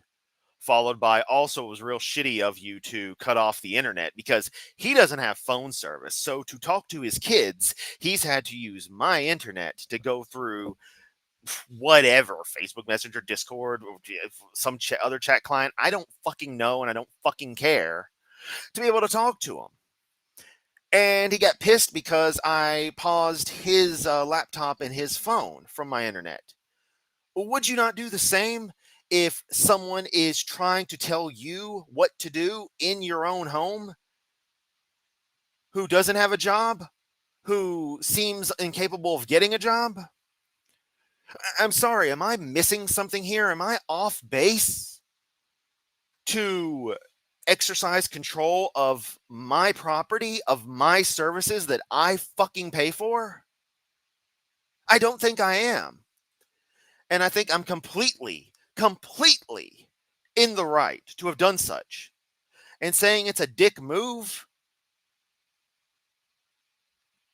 Followed by, also, it was real shitty of you to cut off the internet because he doesn't have phone service. So to talk to his kids, he's had to use my internet to go through whatever, Facebook Messenger, Discord, or some other chat client. I don't fucking know and I don't fucking care, to be able to talk to him. And he got pissed because I paused his laptop and his phone from my internet. Would you not do the same if someone is trying to tell you what to do in your own home, who doesn't have a job, who seems incapable of getting a job? I'm sorry, am I missing something here? Am I off base to exercise control of my property, of my services that I fucking pay for? I don't think I am. And I think I'm completely in the right to have done such. And saying it's a dick move?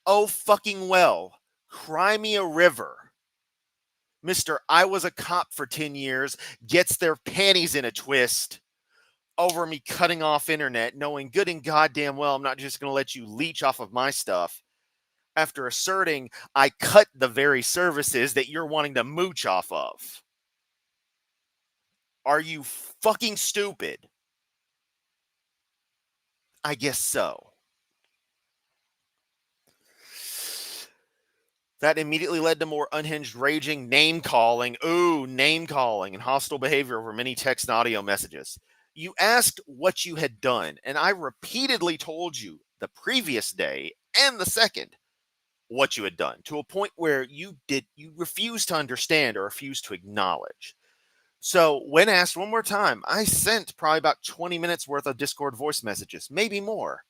Oh, fucking well. Cry me a river. Mr. I was a cop for 10 years gets their panties in a twist over me cutting off internet, knowing good and goddamn well I'm not just going to let you leech off of my stuff after asserting I cut the very services that you're wanting to mooch off of. Are you fucking stupid? I guess so. That immediately led to more unhinged raging, name calling, and hostile behavior over many text and audio messages. You asked what you had done, and I repeatedly told you the previous day and the second what you had done, to a point where you refused to understand or refused to acknowledge. So when asked one more time, I sent probably about 20 minutes worth of Discord voice messages, maybe more,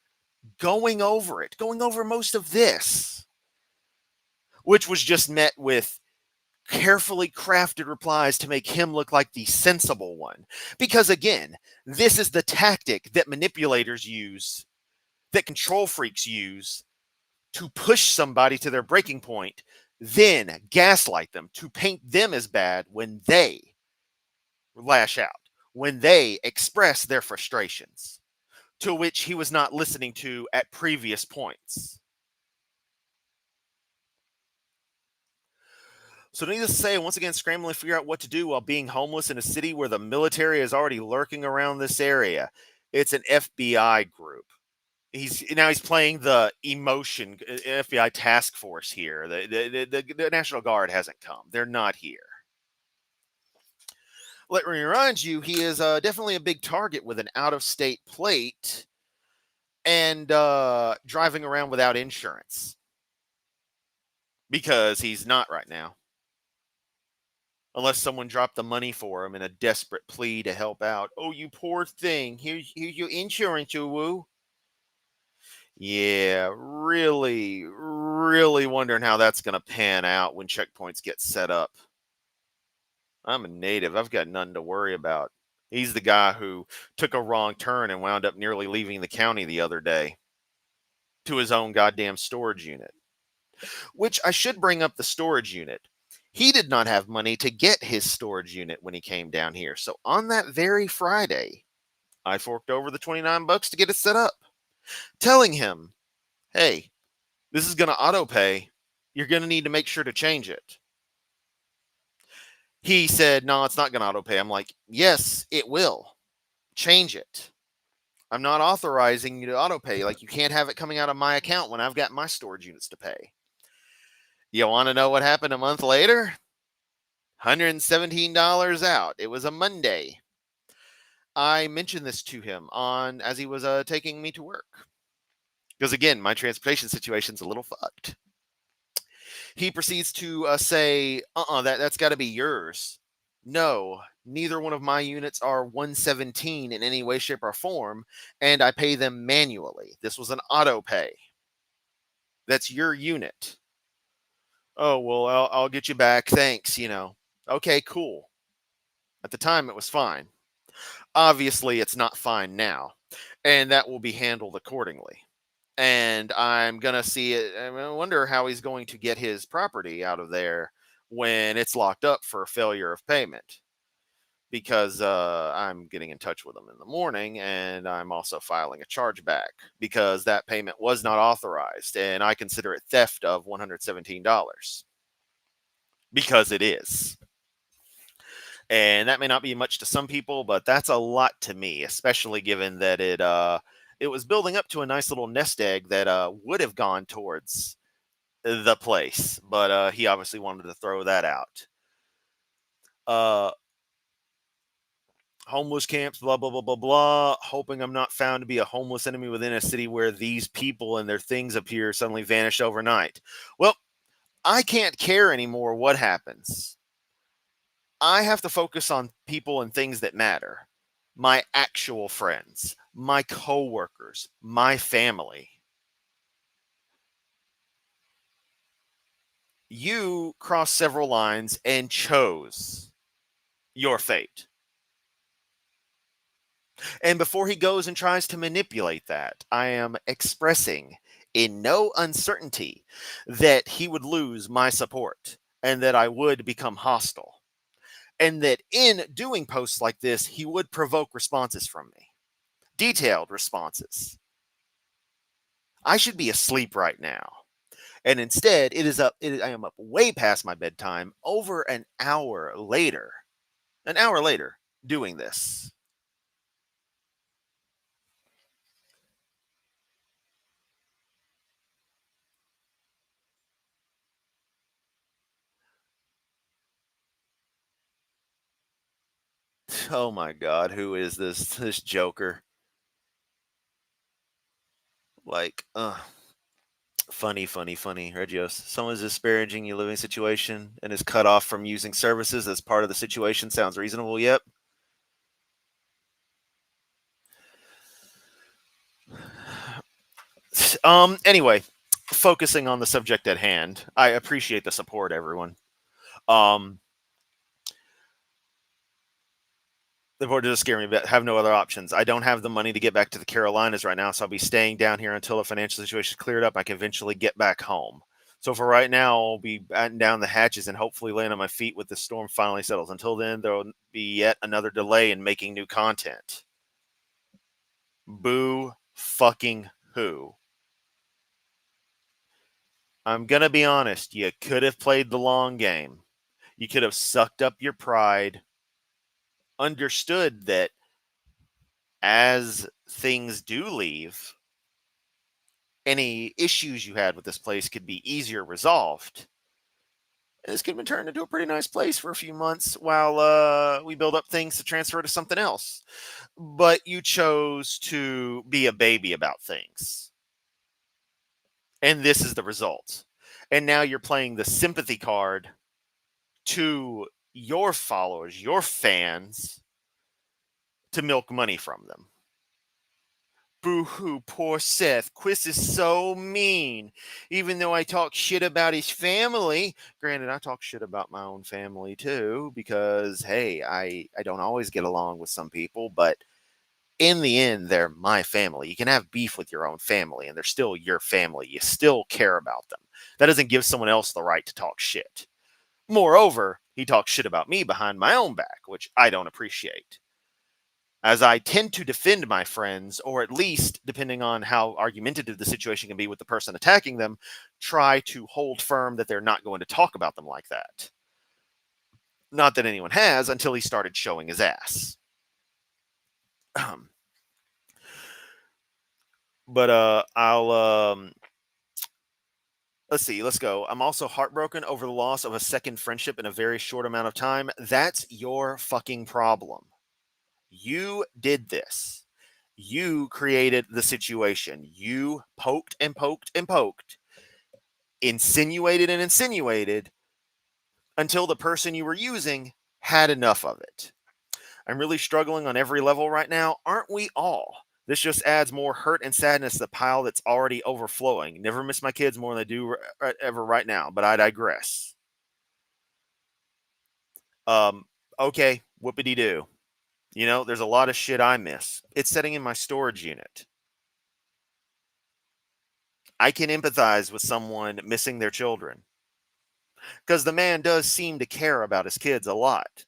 going over most of this, which was just met with carefully crafted replies to make him look like the sensible one. Because again, this is the tactic that manipulators use, that control freaks use, to push somebody to their breaking point, then gaslight them to paint them as bad when they lash out, when they express their frustrations, to which he was not listening to at previous points. So, needless to say, once again, scrambling to figure out what to do while being homeless in a city where the military is already lurking around this area. It's an FBI group. He's playing the emotion FBI task force here. The National Guard hasn't come. They're not here. Let me remind you, he is definitely a big target with an out-of-state plate and driving around without insurance, because he's not right now. Unless someone dropped the money for him in a desperate plea to help out. Oh, you poor thing. Here's your insurance, you woo. Yeah, really, really wondering how that's going to pan out when checkpoints get set up. I'm a native. I've got nothing to worry about. He's the guy who took a wrong turn and wound up nearly leaving the county the other day to his own goddamn storage unit. Which I should bring up the storage unit. He did not have money to get his storage unit when he came down here. So on that very Friday, I forked over the 29 bucks to get it set up, telling him, "Hey, this is going to auto pay. You're going to need to make sure to change it." He said, "No, it's not going to auto pay." I'm like, "Yes, it will. Change it. I'm not authorizing you to auto pay. Like, you can't have it coming out of my account when I've got my storage units to pay." You want to know what happened a month later? $117 out. It was a Monday. I mentioned this to him on as he was taking me to work. Because again, my transportation situation's a little fucked. He proceeds to say, that's got to be yours. No, neither one of my units are 117 in any way, shape, or form, and I pay them manually. This was an auto pay. That's your unit. Oh, well, I'll get you back. Thanks, Okay, cool. At the time, it was fine. Obviously, it's not fine now, and that will be handled accordingly. And I'm gonna see it. I wonder how he's going to get his property out of there when it's locked up for failure of payment. Because I'm getting in touch with him in the morning, and I'm also filing a chargeback because that payment was not authorized, and I consider it theft of $117 because it is. And that may not be much to some people, but that's a lot to me, especially given that it was building up to a nice little nest egg that would have gone towards the place, but he obviously wanted to throw that out. Uh, Homeless camps, blah blah blah blah blah. Hoping I'm not found to be a homeless enemy within a city where these people and their things appear suddenly vanish overnight. Well, I can't care anymore what happens. I have to focus on people and things that matter. My actual friends, my coworkers, my family. You crossed several lines and chose your fate. And before he goes and tries to manipulate that, I am expressing in no uncertainty that he would lose my support and that I would become hostile. And that in doing posts like this, he would provoke responses from me, detailed responses. I should be asleep right now. And instead, I am up way past my bedtime, over an hour later, doing this. Oh my God, who is this Joker? Like, funny, funny, funny. Regios, someone's disparaging your living situation and is cut off from using services as part of the situation. Sounds reasonable. Yep. Anyway, focusing on the subject at hand, I appreciate the support, everyone. Um, the board does scare me, but have no other options. I don't have the money to get back to the Carolinas right now, so I'll be staying down here until the financial situation is cleared up. I can eventually get back home. So for right now, I'll be batting down the hatches and hopefully land on my feet with the storm finally settles. Until then, there will be yet another delay in making new content. Boo fucking who. I'm gonna be honest, you could have played the long game. You could have sucked up your pride, understood that as things do leave, any issues you had with this place could be easier resolved. And this could have been turned into a pretty nice place for a few months while we build up things to transfer to something else. But you chose to be a baby about things. And this is the result. And now you're playing the sympathy card to your followers, your fans, to milk money from them. Boo-hoo, poor Seth. Quiz is so mean. Even though I talk shit about his family, granted, I talk shit about my own family too, because, hey, I don't always get along with some people, but in the end, they're my family. You can have beef with your own family, and they're still your family. You still care about them. That doesn't give someone else the right to talk shit. Moreover, he talks shit about me behind my own back, which I don't appreciate, as I tend to defend my friends, or at least, depending on how argumentative the situation can be with the person attacking them, try to hold firm that they're not going to talk about them like that. Not that anyone has until he started showing his ass. But let's see, let's go. I'm also heartbroken over the loss of a second friendship in a very short amount of time. That's your fucking problem. You did this. You created the situation. You poked and poked and poked, insinuated and insinuated until the person you were using had enough of it. I'm really struggling on every level right now. Aren't we all? This just adds more hurt and sadness to the pile that's already overflowing. Never miss my kids more than I do ever right now, but I digress. Um, okay, whoopity doo. You know, there's a lot of shit I miss. It's sitting in my storage unit. I can empathize with someone missing their children because the man does seem to care about his kids a lot.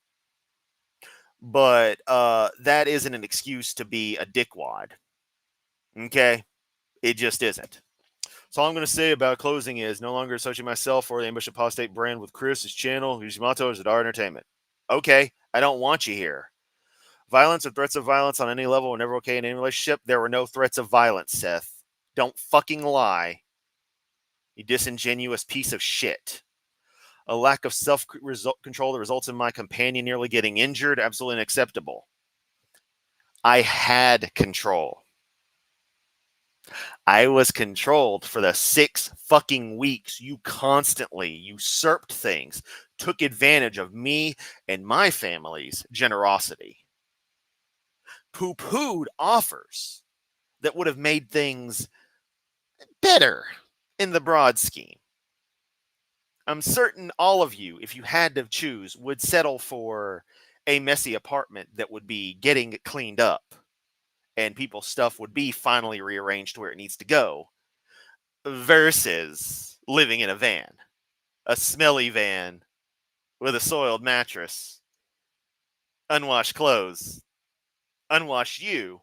But that isn't an excuse to be a dickwad. Okay? It just isn't. So all I'm going to say about closing is no longer associate myself or the Ambush Apostate brand with Chris's channel, whose motto is Adar Entertainment. Okay, I don't want you here. Violence or threats of violence on any level were never okay in any relationship. There were no threats of violence, Seth. Don't fucking lie. You disingenuous piece of shit. A lack of self-control that results in my companion nearly getting injured, absolutely unacceptable. I had control. I was controlled for the 6 fucking weeks. You constantly usurped things, took advantage of me and my family's generosity. Poo-pooed offers that would have made things better in the broad scheme. I'm certain all of you, if you had to choose, would settle for a messy apartment that would be getting cleaned up and people's stuff would be finally rearranged where it needs to go, versus living in a van, a smelly van with a soiled mattress, unwashed clothes, unwashed you,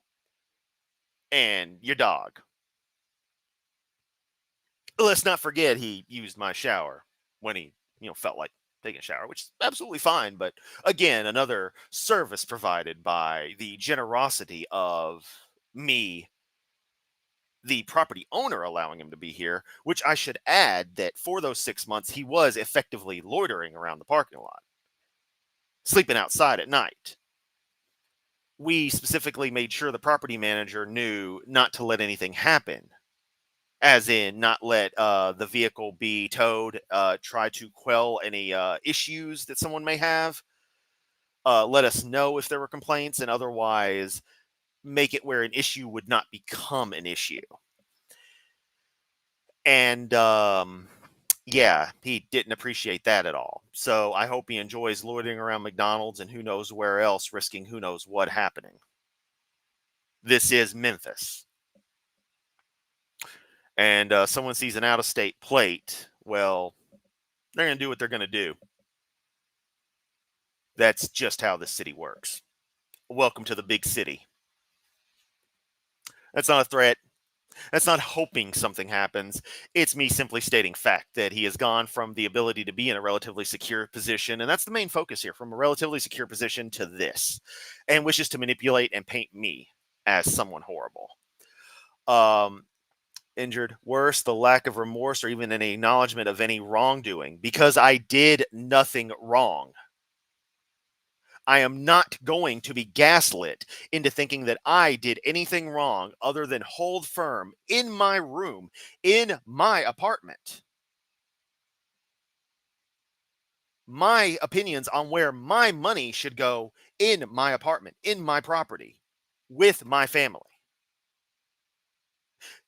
and your dog. Let's not forget he used my shower when he, felt like taking a shower, which is absolutely fine. But again, another service provided by the generosity of me, the property owner, allowing him to be here, which I should add that for those 6 months, he was effectively loitering around the parking lot, sleeping outside at night. we specifically made sure the property manager knew not to let anything happen, as in not let the vehicle be towed, try to quell any issues that someone may have, let us know if there were complaints, and otherwise make it where an issue would not become an issue. And yeah, he didn't appreciate that at all. So I hope he enjoys loitering around McDonald's and who knows where else, risking who knows what happening. This is Memphis. And someone sees an out of state plate, well, they're going to do what they're going to do. That's just how the city works. Welcome to the big city. That's not a threat. That's not hoping something happens. It's me simply stating fact that he has gone from the ability to be in a relatively secure position, and that's the main focus here, from a relatively secure position to this, and wishes to manipulate and paint me as someone horrible. Injured. Worse, the lack of remorse or even an acknowledgement of any wrongdoing, because I did nothing wrong. I am not going to be gaslit into thinking that I did anything wrong other than hold firm in my room, in my apartment. My opinions on where my money should go in my apartment, in my property, with my family.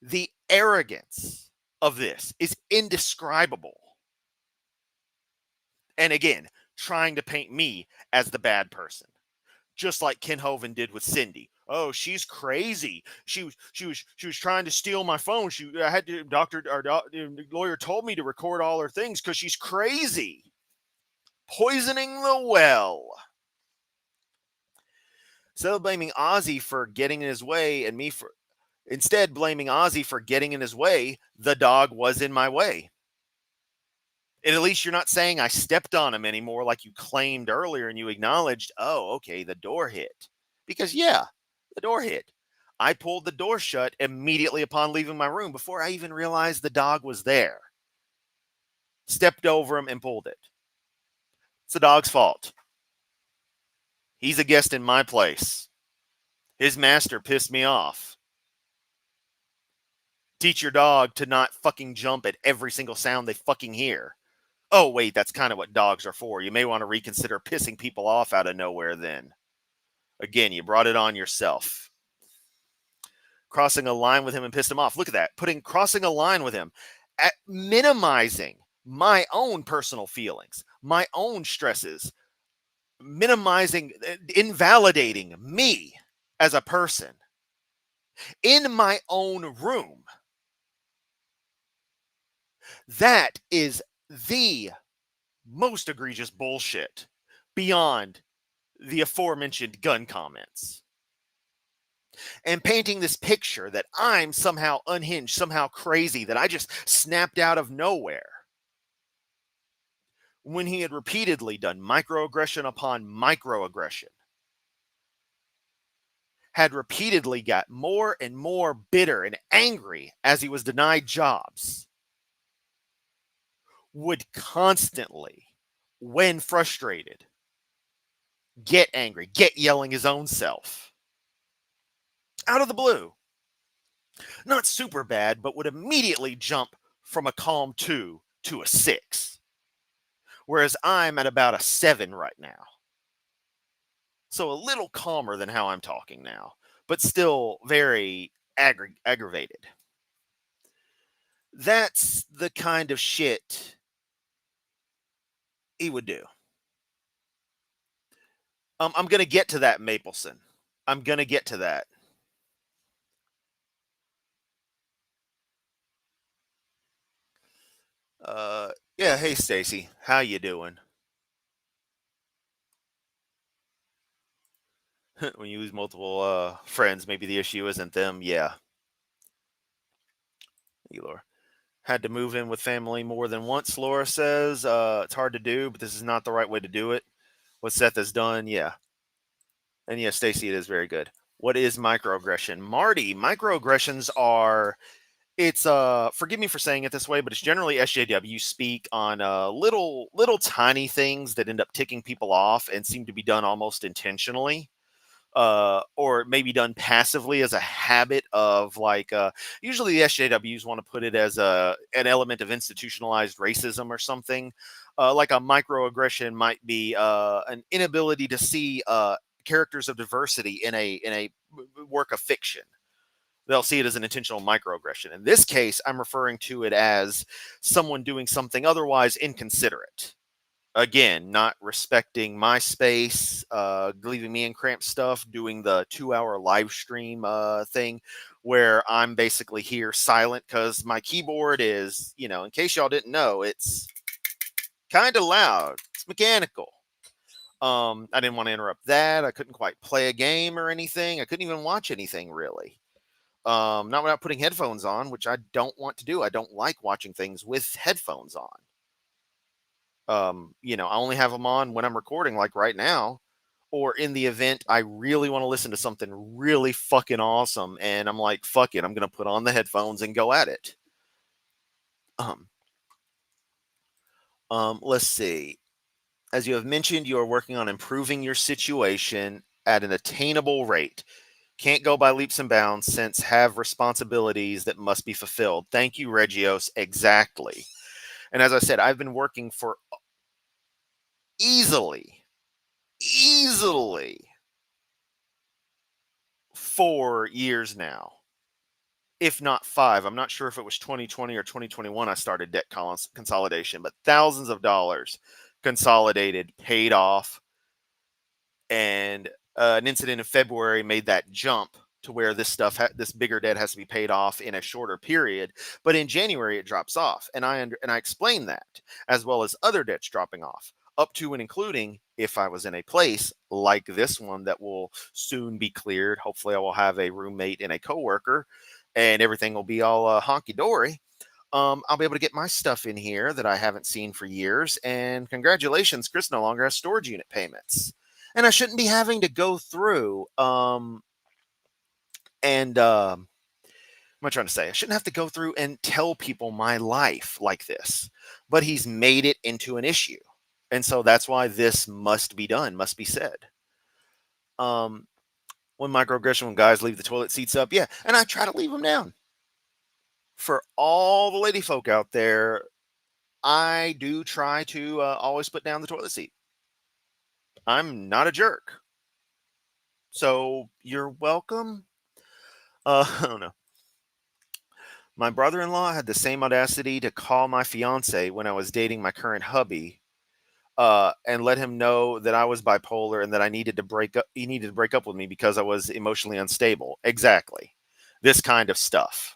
The arrogance of this is indescribable. And again, trying to paint me as the bad person, just like Ken Hovind did with Cindy. Oh, she's crazy. She was trying to steal my phone. I had to lawyer told me to record all her things because she's crazy. Poisoning the well. So blaming Ozzy for getting in his way and me for instead blaming Ozzy for getting in his way, the dog was in my way. And at least you're not saying I stepped on him anymore like you claimed earlier, and you acknowledged, oh, okay, the door hit. Because, yeah, the door hit. I pulled the door shut immediately upon leaving my room before I even realized the dog was there. Stepped over him and pulled it. It's the dog's fault. He's a guest in my place. His master pissed me off. Teach your dog to not fucking jump at every single sound they fucking hear. Oh, wait, that's kind of what dogs are for. You may want to reconsider pissing people off out of nowhere then. Again, you brought it on yourself. Crossing a line with him and pissed him off. Look at that. Crossing a line with him. Minimizing my own personal feelings, my own stresses, minimizing, invalidating me as a person in my own room. That is the most egregious bullshit beyond the aforementioned gun comments. And painting this picture that I'm somehow unhinged, somehow crazy, that I just snapped out of nowhere. When he had repeatedly done microaggression upon microaggression. Had repeatedly got more and more bitter and angry as he was denied jobs. Would constantly, when frustrated, get angry, get yelling his own self. Out of the blue. Not super bad, but would immediately jump from a calm 2 to a 6. Whereas I'm at about a 7 right now. So a little calmer than how I'm talking now, but still very aggravated. That's the kind of shit he would do. I'm going to get to that, Mapleson. I'm going to get to that. Yeah, hey Stacy, how you doing? When you lose multiple friends, maybe the issue isn't them. Yeah. Hey, Laura. Had to move in with family more than once, Laura says. It's hard to do, but this is not the right way to do it. What Seth has done, yeah. And yeah, Stacy, it is very good. What is microaggression? Marty, microaggressions are it's forgive me for saying it this way, but it's generally SJW speak on little tiny things that end up ticking people off and seem to be done almost intentionally. or maybe done passively as a habit of like, usually the SJWs want to put it as an element of institutionalized racism or something. Like a microaggression might be an inability to see characters of diversity in a work of fiction. They'll see it as an intentional microaggression. In this case, I'm referring to it as someone doing something otherwise inconsiderate. Again, not respecting my space, leaving me in cramped stuff, doing the 2 hour live stream thing where I'm basically here silent because my keyboard is, in case y'all didn't know, it's kind of loud. It's mechanical. I didn't want to interrupt that. I couldn't quite play a game or anything. I couldn't even watch anything really. Not without putting headphones on, which I don't want to do. I don't like watching things with headphones on. I only have them on when I'm recording, like right now, or in the event I really want to listen to something really fucking awesome, and I'm like, fuck it, I'm gonna put on the headphones and go at it. Um, let's see. As you have mentioned, you are working on improving your situation at an attainable rate. Can't go by leaps and bounds since have responsibilities that must be fulfilled. Thank you, Regios. Exactly. And as I said, I've been working for easily 4 years now, if not five. I'm not sure if it was 2020 or 2021 I started debt consolidation, but thousands of dollars consolidated, paid off, and an incident in February made that jump to where this bigger debt has to be paid off in a shorter period. But in January it drops off, and I explained that, as well as other debts dropping off, up to and including if I was in a place like this one that will soon be cleared. Hopefully, I will have a roommate and a coworker, and everything will be all honky dory. I'll be able to get my stuff in here that I haven't seen for years. And congratulations, Chris no longer has storage unit payments, and I shouldn't be having to go through and what am I trying to say? I shouldn't have to go through and tell people my life like this, but he's made it into an issue. And so that's why this must be done, must be said. Um, when microaggression, when guys leave the toilet seats up, yeah, and I try to leave them down. For all the lady folk out there, I do try to always put down the toilet seat. I'm not a jerk. So you're welcome. I don't know. My brother in law had the same audacity to call my fiance when I was dating my current hubby, and let him know that I was bipolar and that I needed to break up. He needed to break up with me because I was emotionally unstable. Exactly. This kind of stuff.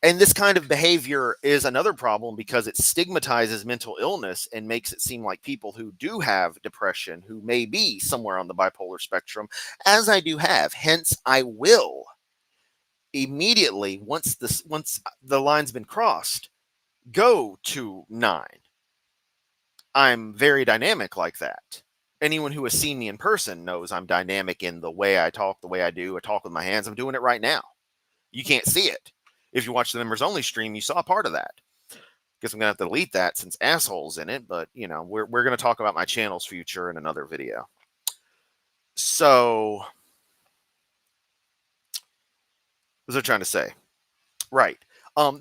And this kind of behavior is another problem because it stigmatizes mental illness and makes it seem like people who do have depression, who may be somewhere on the bipolar spectrum, as I do have. Hence, I will immediately, once the line's been crossed, go to 9. I'm very dynamic like that. Anyone who has seen me in person knows I'm dynamic in the way I talk, the way I do. I talk with my hands. I'm doing it right now. You can't see it. If you watch the members only stream, you saw part of that. Guess I'm gonna have to delete that since assholes in it. But we're gonna talk about my channel's future in another video. So, what was I trying to say? Right.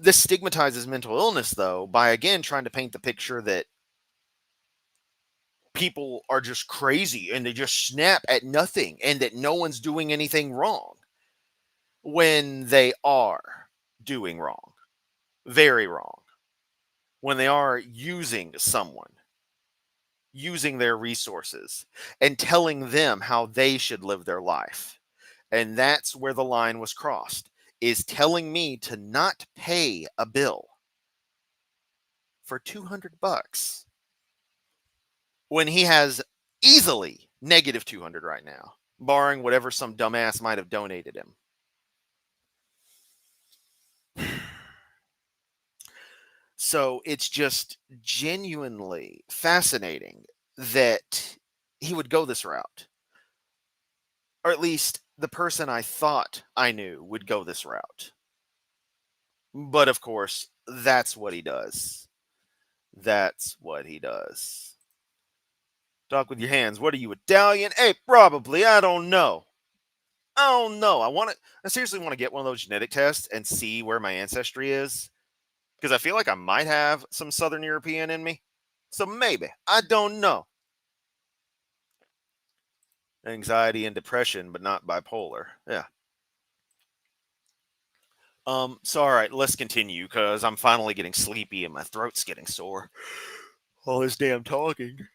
This stigmatizes mental illness, though, by again trying to paint the picture that people are just crazy and they just snap at nothing and that no one's doing anything wrong when they are doing wrong, very wrong, when they are using someone, using their resources, and telling them how they should live their life. And that's where the line was crossed, is telling me to not pay a bill for $200 when he has easily negative 200 right now, barring whatever some dumbass might have donated him. So it's just genuinely fascinating that he would go this route. Or at least the person I thought I knew would go this route. But of course, that's what he does. That's what he does. Talk with your hands. What are you, Italian? Hey, probably. I don't know. Oh no, I seriously want to get one of those genetic tests and see where my ancestry is because I feel like I might have some Southern European in me. So maybe I don't know. Anxiety and depression, but not bipolar. Yeah. So all right, let's continue because I'm finally getting sleepy and my throat's getting sore. All this damn talking.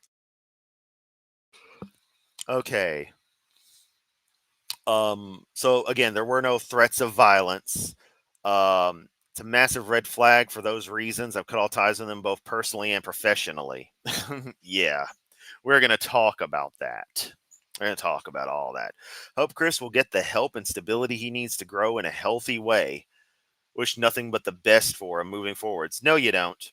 Okay. So again, there were no threats of violence. It's a massive red flag for those reasons. I've cut all ties with them both personally and professionally. Yeah, we're gonna talk about that. We're gonna talk about all that. Hope Chris will get the help and stability he needs to grow in a healthy way. Wish nothing but the best for him moving forwards. No, you don't.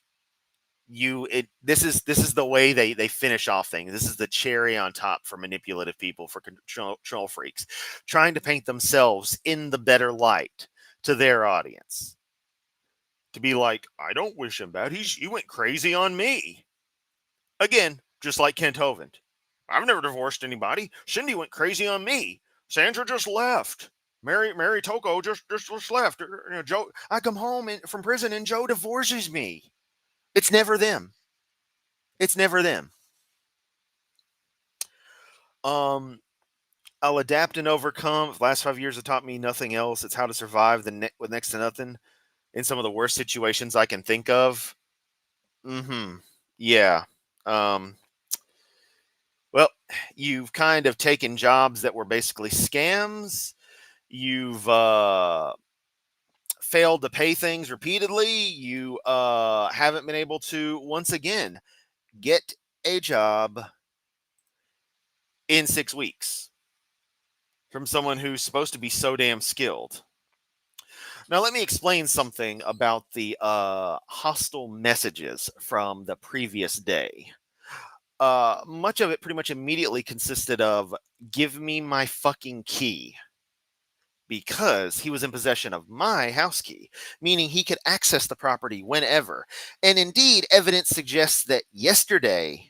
This is the way they finish off things. This is the cherry on top for manipulative people, for control freaks, trying to paint themselves in the better light to their audience. To be like, I don't wish him bad. He went crazy on me. Again, just like Kent Hovind. I've never divorced anybody. Cindy went crazy on me. Sandra just left. Mary Toko just left. Joe, I come home from prison and Joe divorces me. It's never them. It's never them. Um, I'll adapt and overcome. If the last 5 years have taught me nothing else, it's how to survive with next to nothing in some of the worst situations I can think of. Mm-hmm. Yeah. Um, well, you've kind of taken jobs that were basically scams. You've failed to pay things repeatedly. You haven't been able to, once again, get a job in 6 weeks from someone who's supposed to be so damn skilled. Now, let me explain something about the hostile messages from the previous day. Much of it pretty much immediately consisted of give me my fucking key because he was in possession of my house key, meaning he could access the property whenever. And indeed, evidence suggests that yesterday,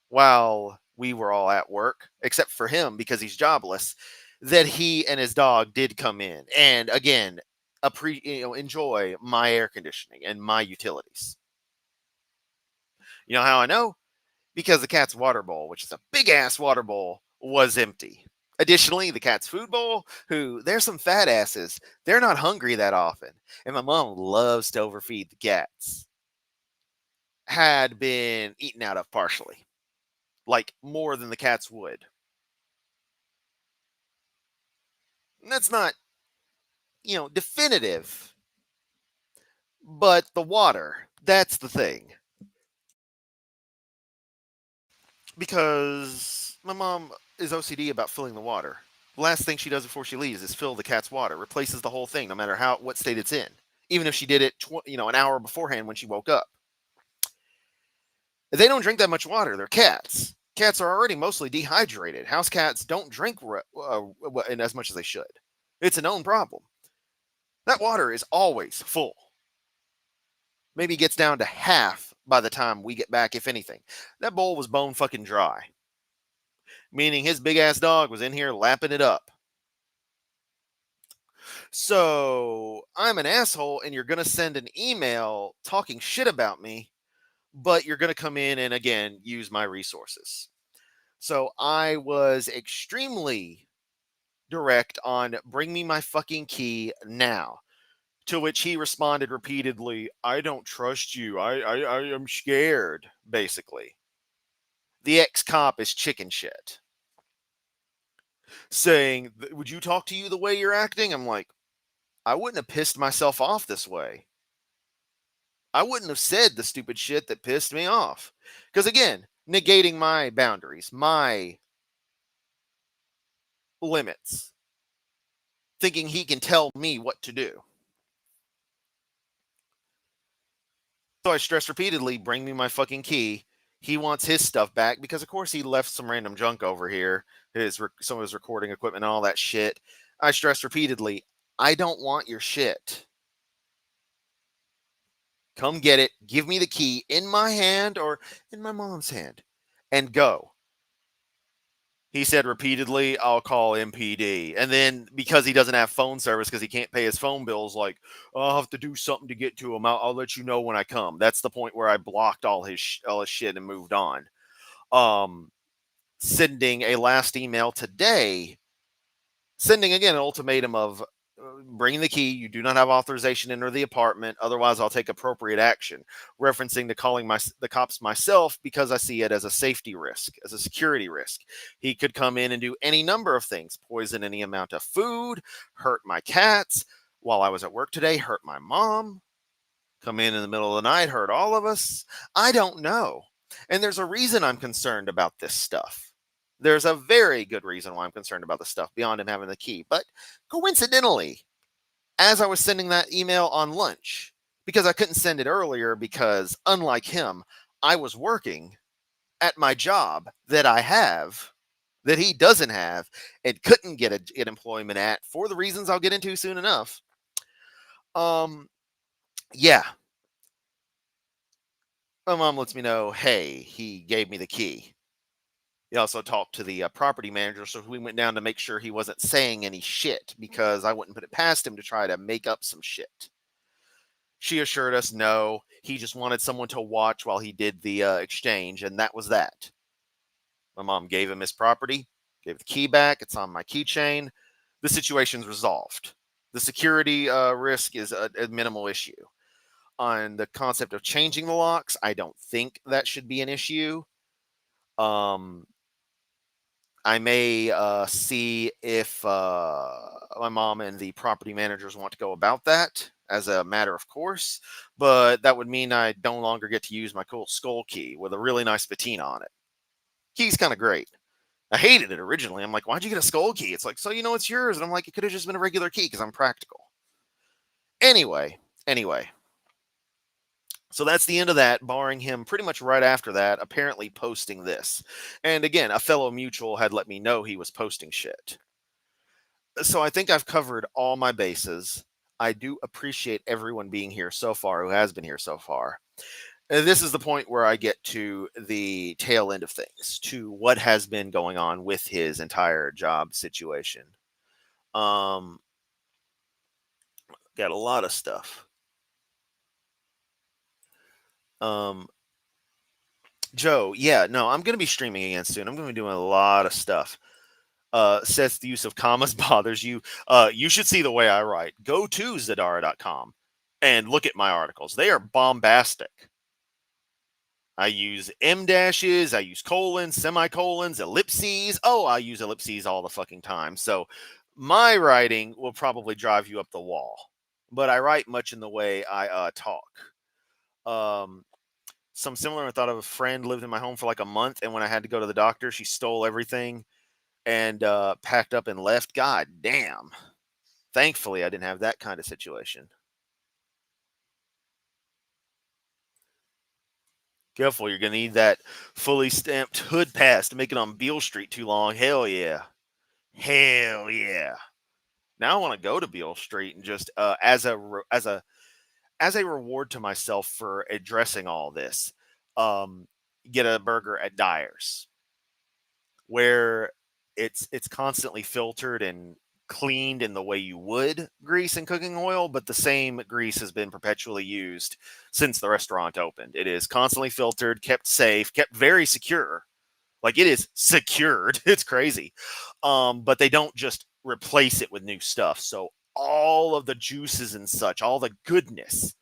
while we were all at work, except for him because he's jobless, that he and his dog did come in and again enjoy my air conditioning and my utilities. You know how I know? Because the cat's water bowl, which is a big ass water bowl, was empty. Additionally, the cat's food bowl, who they're some fat asses, they're not hungry that often, and my mom loves to overfeed the cats, had been eaten out of partially, like more than the cats would. And that's not, definitive, but the water, that's the thing. Because my mom is OCD about filling the water. The last thing she does before she leaves is fill the cat's water, replaces the whole thing, no matter what state it's in, even if she did it, an hour beforehand when she woke up. They don't drink that much water. They're cats. Cats are already mostly dehydrated. House cats don't drink as much as they should. It's a known problem. That water is always full. Maybe gets down to half by the time we get back, if anything. That bowl was bone fucking dry, meaning his big ass dog was in here lapping it up. So I'm an asshole, and you're going to send an email talking shit about me, but you're going to come in and again use my resources. So I was extremely direct on bring me my fucking key now. To which he responded repeatedly, I don't trust you. I am scared, basically. The ex cop is chicken shit. Saying, would you talk to you the way you're acting? I'm like, I wouldn't have pissed myself off this way. I wouldn't have said the stupid shit that pissed me off. Because again, negating my boundaries, my limits, thinking he can tell me what to do. So I stress repeatedly, bring me my fucking key. He wants his stuff back because, of course, he left some random junk over here, some of his recording equipment and all that shit. I stress repeatedly, I don't want your shit. Come get it. Give me the key in my hand or in my mom's hand and go. He said repeatedly, "I'll call MPD." And then because he doesn't have phone service because he can't pay his phone bills, like, I'll have to do something to get to him. I'll let you know when I come. That's the point where I blocked all his shit and moved on. Um, Sending a last email today, sending again an ultimatum of bring the key. You do not have authorization to enter the apartment. Otherwise, I'll take appropriate action. Referencing to calling the cops myself because I see it as a safety risk, as a security risk. He could come in and do any number of things: poison any amount of food, hurt my cats while I was at work today, hurt my mom, come in the middle of the night, hurt all of us. I don't know. And there's a reason I'm concerned about this stuff. There's a very good reason why I'm concerned about this stuff beyond him having the key. But coincidentally, as I was sending that email on lunch, because I couldn't send it earlier because, unlike him, I was working at my job that I have that he doesn't have and couldn't get employment at for the reasons I'll get into soon enough. Yeah, my mom lets me know, hey, he gave me the key. He also talked to the property manager, so we went down to make sure he wasn't saying any shit because I wouldn't put it past him to try to make up some shit. She assured us no, he just wanted someone to watch while he did the exchange, and that was that. My mom gave him his property, gave the key back. It's on my keychain. The situation's resolved. The security risk is a minimal issue. On the concept of changing the locks, I don't think that should be an issue. Um, I may see if my mom and the property managers want to go about that as a matter of course, but that would mean I no longer get to use my cool skull key with a really nice patina on it. Key's kind of great. I hated it originally. I'm like, why'd you get a skull key? It's like, so you know it's yours. And I'm like, it could have just been a regular key because I'm practical. Anyway. So that's the end of that, barring him pretty much right after that, apparently posting this. And again, a fellow mutual had let me know he was posting shit. So I think I've covered all my bases. I do appreciate everyone being here so far who has been here so far. And this is the point where I get to the tail end of things, to what has been going on with his entire job situation. Um, got a lot of stuff. Um, Joe, yeah, no, I'm going to be streaming again soon. I'm going to be doing a lot of stuff. Says the use of commas bothers you. You should see the way I write. Go to Zadara.com and look at my articles. They are bombastic. I use M dashes, I use colons, semicolons, ellipses. Oh, I use ellipses all the fucking time. So my writing will probably drive you up the wall. But I write much in the way I talk. Um, some similar, I thought of a friend lived in my home for like a month, and when I had to go to the doctor, she stole everything and packed up and left. God damn. Thankfully, I didn't have that kind of situation. Careful, you're going to need that fully stamped hood pass to make it on Beale Street too long. Hell yeah. Hell yeah. Now I want to go to Beale Street and just as a reward to myself for addressing all this, um, get a burger at Dyer's where it's constantly filtered and cleaned in the way you would grease and cooking oil, but the same grease has been perpetually used since the restaurant opened. It is constantly filtered, kept safe, kept very secure. Like it is secured. It's crazy. But they don't just replace it with new stuff. So all of the juices and such, all the goodness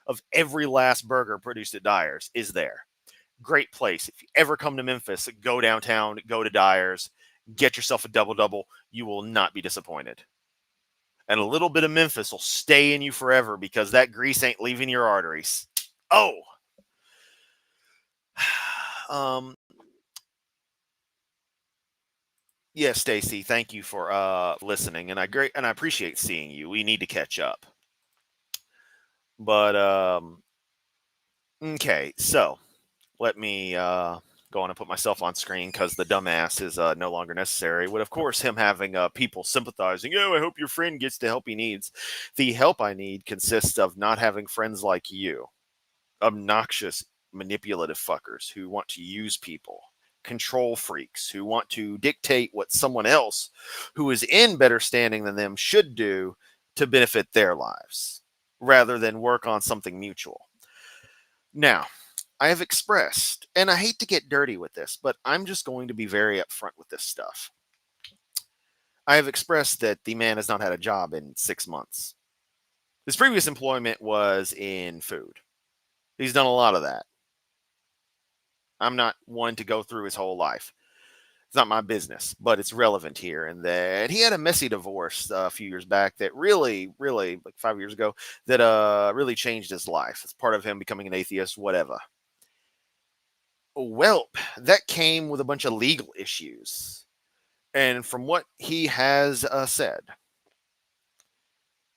of every last burger produced at Dyer's is there. Great place. If you ever come to Memphis, go downtown, go to Dyer's, get yourself a double double. You will not be disappointed. And a little bit of Memphis will stay in you forever because that grease ain't leaving your arteries. Oh, um, yeah, Stacy, thank you for listening, and I appreciate seeing you. We need to catch up, but okay. So let me go on and put myself on screen because the dumbass is no longer necessary. With, of course, him having people sympathizing. Oh, I hope your friend gets the help he needs. The help I need consists of not having friends like you, obnoxious, manipulative fuckers who want to use people control freaks who want to dictate what someone else who is in better standing than them should do to benefit their lives rather than work on something mutual. Now, I have expressed, and I hate to get dirty with this, but I'm just going to be very upfront with this stuff. I have expressed that the man has not had a job in 6 months. His previous employment was in food. He's done a lot of that. I'm not one to go through his whole life. It's not my business, but it's relevant here. And that he had a messy divorce a few years back that really, like 5 years ago, that really changed his life. It's part of him becoming an atheist, whatever. Well, that came with a bunch of legal issues. And from what he has said,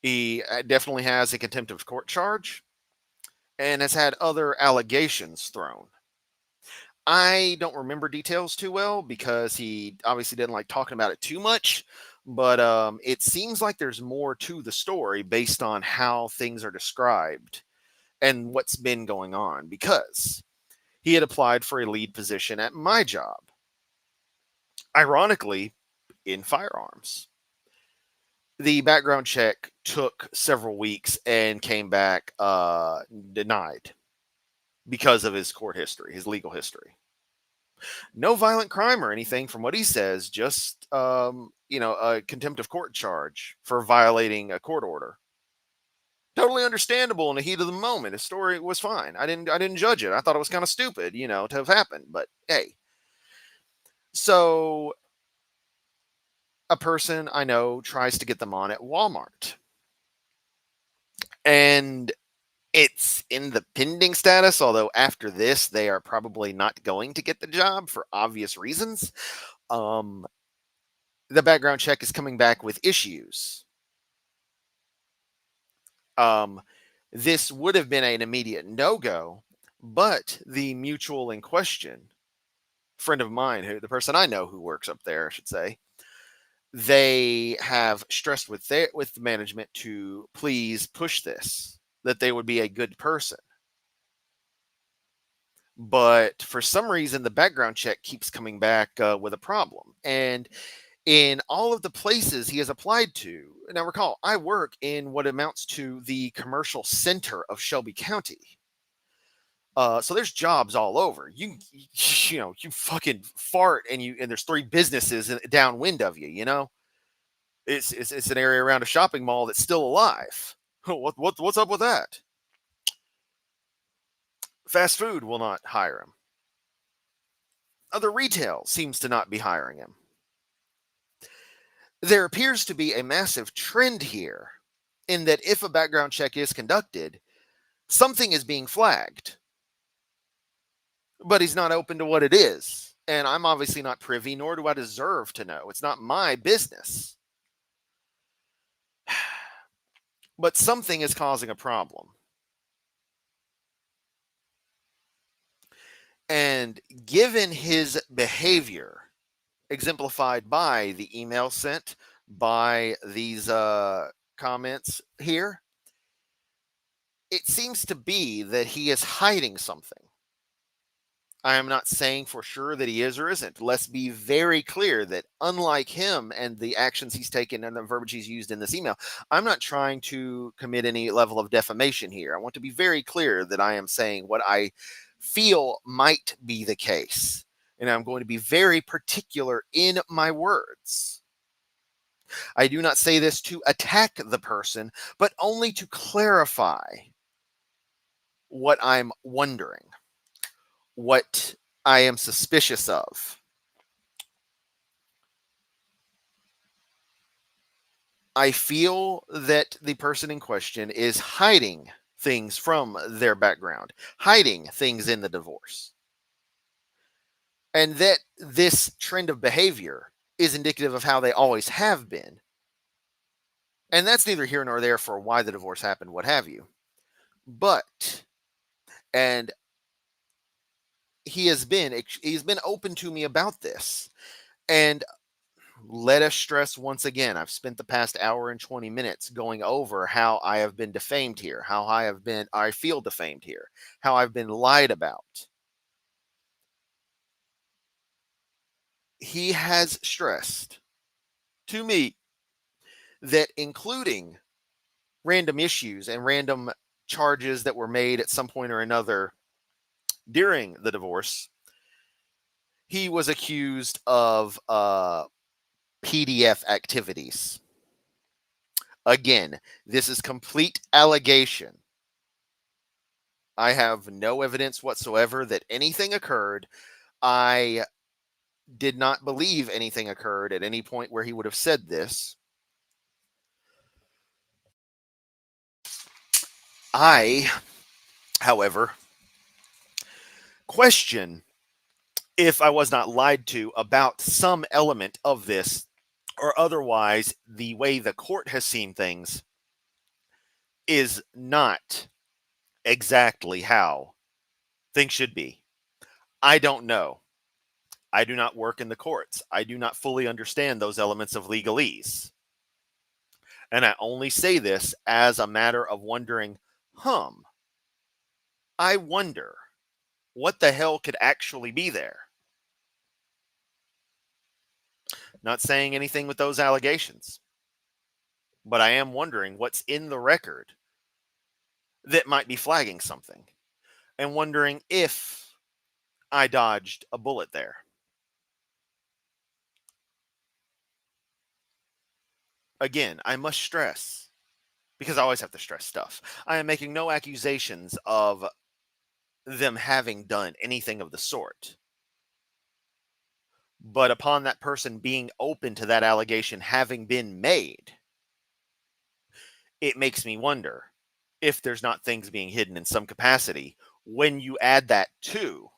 he definitely has a contempt of court charge and has had other allegations thrown. I don't remember details too well because he obviously didn't like talking about it too much. But it seems like there's more to the story based on how things are described and what's been going on because he had applied for a lead position at my job, ironically, in firearms. The background check took several weeks and came back denied because of his court history, his legal history. No violent crime or anything from what he says, just a contempt of court charge for violating a court order. Totally understandable in the heat of the moment. His story was fine. I didn't judge it. I thought it was kind of stupid, to have happened, but hey. So a person I know tries to get them on at Walmart. And it's in the pending status, although after this, they are probably not going to get the job for obvious reasons. Um, the background check is coming back with issues. Um, this would have been an immediate no-go, but the mutual in question, friend of mine, the person I know who works up there, I should say, they have stressed with the management to please push this, that they would be a good person. But for some reason, the background check keeps coming back with a problem. And in all of the places he has applied to, now recall, I work in what amounts to the commercial center of Shelby County. So there's jobs all over. You fucking fart and there's three businesses downwind of you. It's an area around a shopping mall that's still alive. What's up with that? Fast food will not hire him. Other retail seems to not be hiring him. There appears to be a massive trend here in that if a background check is conducted, something is being flagged. But he's not open to what it is. And I'm obviously not privy, nor do I deserve to know. It's not my business. But something is causing a problem. And given his behavior, exemplified by the email sent, by these comments here, it seems to be that he is hiding something. I am not saying for sure that he is or isn't. Let's be very clear that unlike him and the actions he's taken and the verbiage he's used in this email, I'm not trying to commit any level of defamation here. I want to be very clear that I am saying what I feel might be the case. And I'm going to be very particular in my words. I do not say this to attack the person, but only to clarify what I'm wondering, what I am suspicious of. I feel that the person in question is hiding things from their background, hiding things in the divorce. And that this trend of behavior is indicative of how they always have been. And that's neither here nor there for why the divorce happened, what have you. But, and he's been open to me about this. And let us stress once again, I've spent the past hour and 20 minutes going over how I have been defamed here, how I feel defamed here, how I've been lied about. He has stressed to me that including random issues and random charges that were made at some point or another during the divorce, he was accused of PDF activities. Again, this is complete allegation. I have no evidence whatsoever that anything occurred. I did not believe anything occurred at any point where he would have said this. I, however, question if I was not lied to about some element of this, or otherwise, the way the court has seen things is not exactly how things should be. I don't know. I do not work in the courts. I do not fully understand those elements of legalese. And I only say this as a matter of wondering, I wonder what the hell could actually be there. Not saying anything with those allegations, but I am wondering what's in the record that might be flagging something, and wondering if I dodged a bullet there. Again, I must stress, because I always have to stress stuff, I am making no accusations of them having done anything of the sort. But upon that person being open to that allegation having been made, it makes me wonder if there's not things being hidden in some capacity when you add that to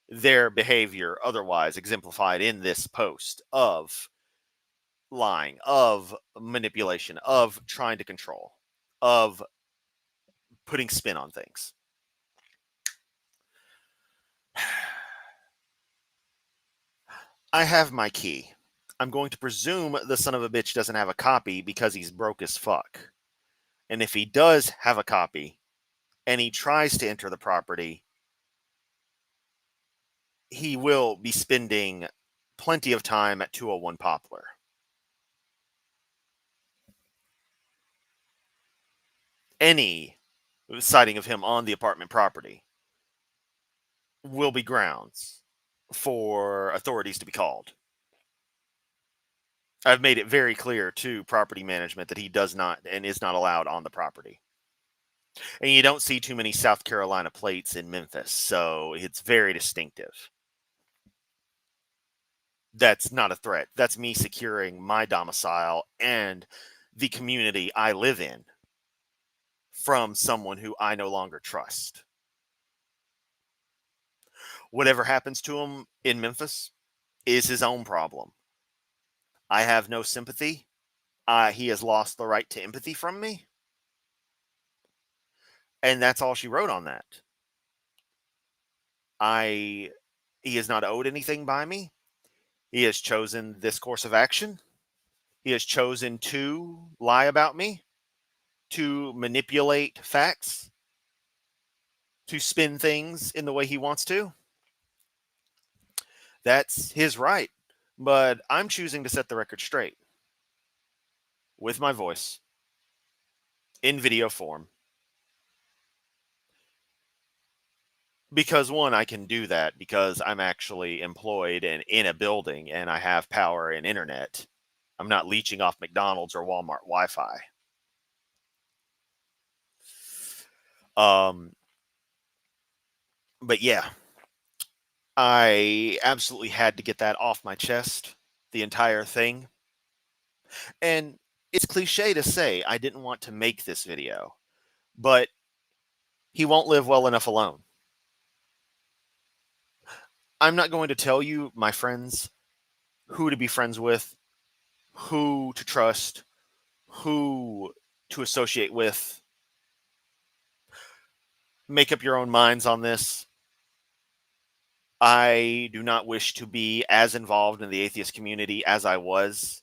their behavior otherwise exemplified in this post of lying, of manipulation, of trying to control, of putting spin on things. I have my key. I'm going to presume the son of a bitch doesn't have a copy because he's broke as fuck. And if he does have a copy and he tries to enter the property, he will be spending plenty of time at 201 Poplar. Any sighting of him on the apartment property will be grounds for authorities to be called. I've made it very clear to property management that he does not and is not allowed on the property. And you don't see too many South Carolina plates in Memphis, so it's very distinctive. That's not a threat. That's me securing my domicile and the community I live in from someone who I no longer trust. Whatever happens to him in Memphis is his own problem. I have no sympathy. He has lost the right to empathy from me. And that's all she wrote on that. He is not owed anything by me. He has chosen this course of action. He has chosen to lie about me, to manipulate facts, to spin things in the way he wants to. That's his right. But I'm choosing to set the record straight with my voice in video form. Because one, I can do that because I'm actually employed and in a building and I have power and internet. I'm not leeching off McDonald's or Walmart Wi-Fi. Um, but yeah, I absolutely had to get that off my chest, the entire thing. And it's cliche to say I didn't want to make this video, but he won't live well enough alone. I'm not going to tell you, my friends, who to be friends with, who to trust, who to associate with. Make up your own minds on this. I do not wish to be as involved in the atheist community as I was.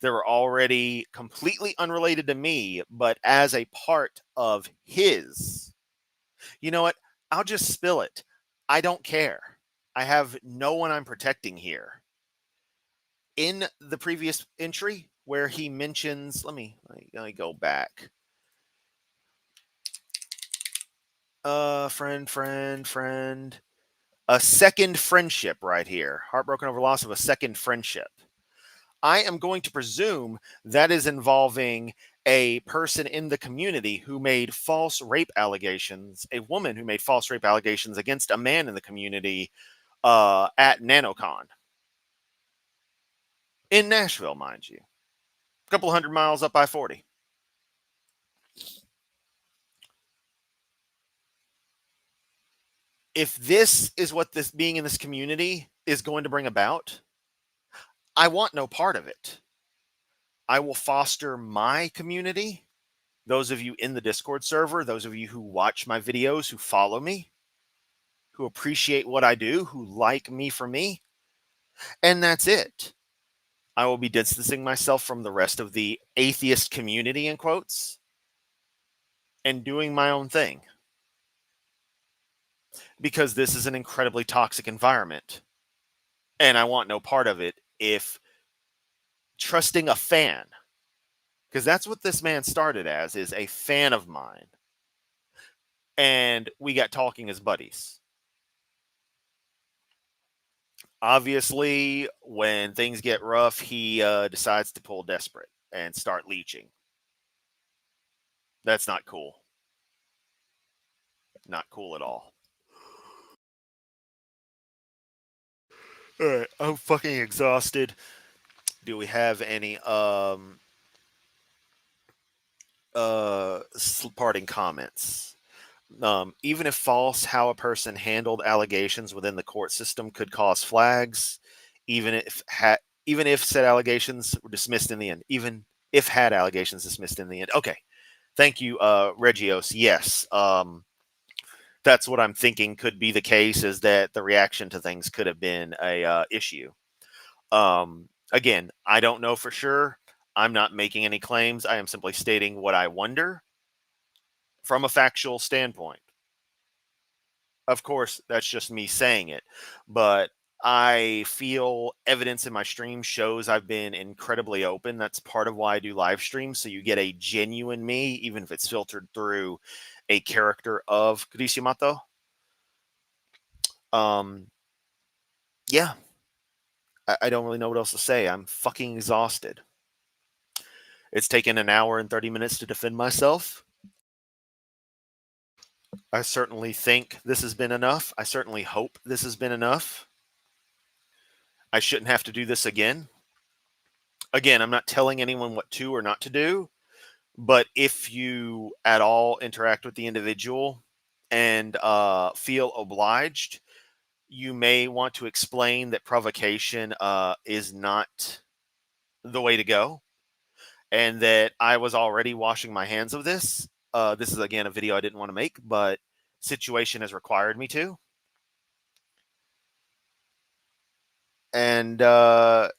They were already completely unrelated to me, but as a part of his. You know what? I'll just spill it. I don't care. I have no one I'm protecting here. In the previous entry where he mentions, let me go back. Friend. A second friendship right here. Heartbroken over loss of a second friendship. I am going to presume that is involving a person in the community who made false rape allegations, a woman who made false rape allegations against a man in the community at NanoCon in Nashville, mind you, a couple hundred miles up I-40. If this is what this being in this community is going to bring about, I want no part of it. I will foster my community. Those of you in the Discord server, those of you who watch my videos, who follow me, who appreciate what I do, who like me for me, and that's it. I will be distancing myself from the rest of the atheist community, in quotes, and doing my own thing. Because this is an incredibly toxic environment. And I want no part of it if trusting a fan, because that's what this man started as, is a fan of mine. And we got talking as buddies. Obviously, when things get rough, he decides to pull desperate and start leeching. That's not cool. Not cool at all. All right, I'm fucking exhausted. Do we have any parting comments? Even if false, how a person handled allegations within the court system could cause flags, even if said allegations were dismissed in the end. Even if had allegations dismissed in the end. Okay. Thank you, Regios. Yes. That's what I'm thinking could be the case, is that the reaction to things could have been a issue. Again, I don't know for sure. I'm not making any claims. I am simply stating what I wonder from a factual standpoint. Of course, that's just me saying it, but I feel evidence in my stream shows I've been incredibly open. That's part of why I do live streams, so you get a genuine me, even if it's filtered through a character of Kurishimoto. Yeah, I don't really know what else to say. I'm fucking exhausted. It's taken an hour and 30 minutes to defend myself. I certainly think this has been enough. I certainly hope this has been enough. I shouldn't have to do this again. Again, I'm not telling anyone what to or not to do, but if you at all interact with the individual and feel obliged, you may want to explain that provocation is not the way to go, and that I was already washing my hands of this. This is, again, a video I didn't want to make, but situation has required me to. And yeah,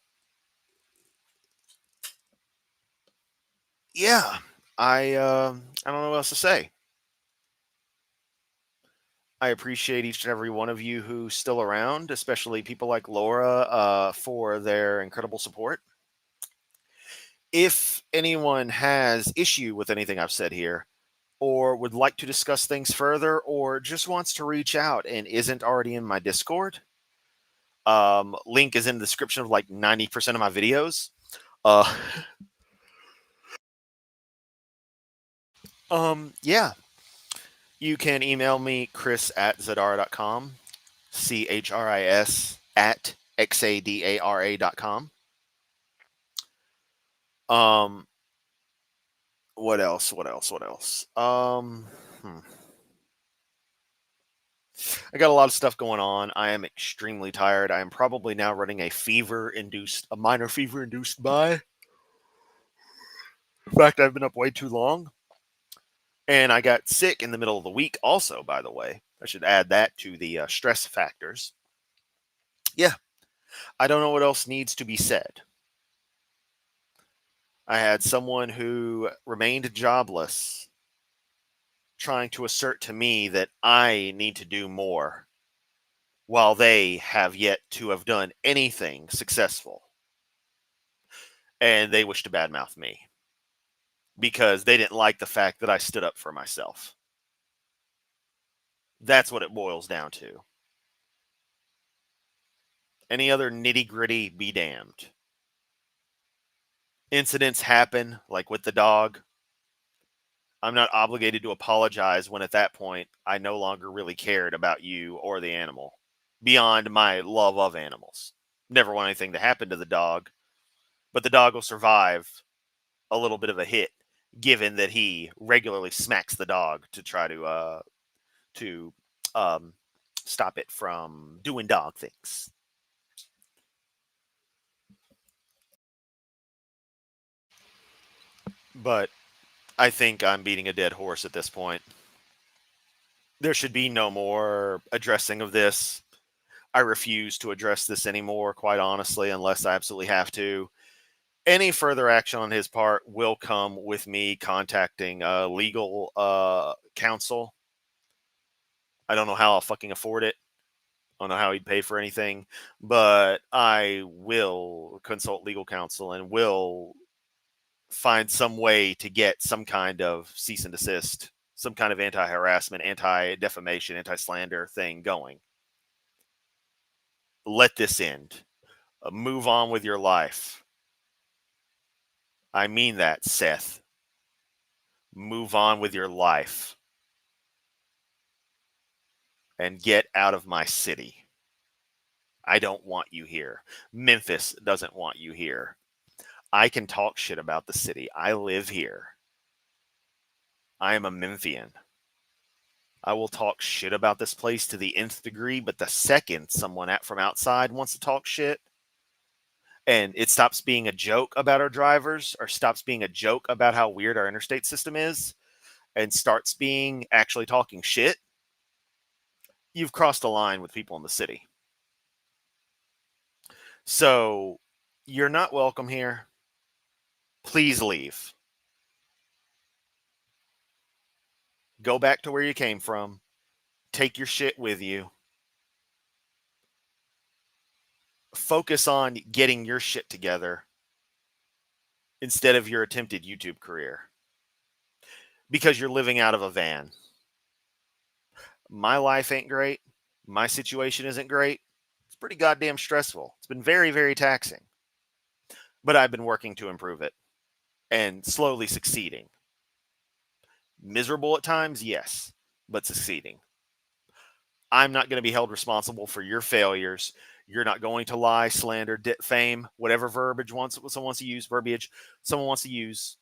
I don't know what else to say. I appreciate each and every one of you who's still around, especially people like Laura, for their incredible support. If anyone has issue with anything I've said here, or would like to discuss things further, or just wants to reach out and isn't already in my Discord, link is in the description of like 90% of my videos. Uh, yeah, you can email me, chris@zadara.com, CHRIS@xadara.com. What else? I got a lot of stuff going on. I am extremely tired. I am probably now running a minor fever induced by. In fact, I've been up way too long. And I got sick in the middle of the week also, by the way. I should add that to the stress factors. Yeah, I don't know what else needs to be said. I had someone who remained jobless trying to assert to me that I need to do more while they have yet to have done anything successful. And they wish to badmouth me because they didn't like the fact that I stood up for myself. That's what it boils down to. Any other nitty gritty, be damned. Incidents happen, like with the dog. I'm not obligated to apologize when at that point I no longer really cared about you or the animal beyond my love of animals. Never want anything to happen to the dog, but the dog will survive a little bit of a hit given that he regularly smacks the dog to try to um, stop it from doing dog things. But I think I'm beating a dead horse at this point. There should be no more addressing of this. I refuse to address this anymore, quite honestly, unless I absolutely have to. Any further action on his part will come with me contacting legal counsel. I don't know how I'll fucking afford it. I don't know how he'd pay for anything, but I will consult legal counsel and will find some way to get some kind of cease and desist, some kind of anti-harassment, anti-defamation, anti-slander thing going. Let this end. Move on with your life. I mean that, Seth. Move on with your life. And get out of my city. I don't want you here. Memphis doesn't want you here. I can talk shit about the city. I live here. I am a Memphian. I will talk shit about this place to the nth degree, but the second someone from outside wants to talk shit and it stops being a joke about our drivers or stops being a joke about how weird our interstate system is and starts being actually talking shit, you've crossed a line with people in the city. So you're not welcome here. Please leave. Go back to where you came from. Take your shit with you. Focus on getting your shit together instead of your attempted YouTube career because you're living out of a van. My life ain't great. My situation isn't great. It's pretty goddamn stressful. It's been very, very taxing. But I've been working to improve it and slowly succeeding. Miserable at times, yes, but succeeding. I'm not going to be held responsible for your failures. You're not going to lie, slander, defame, whatever verbiage someone wants to use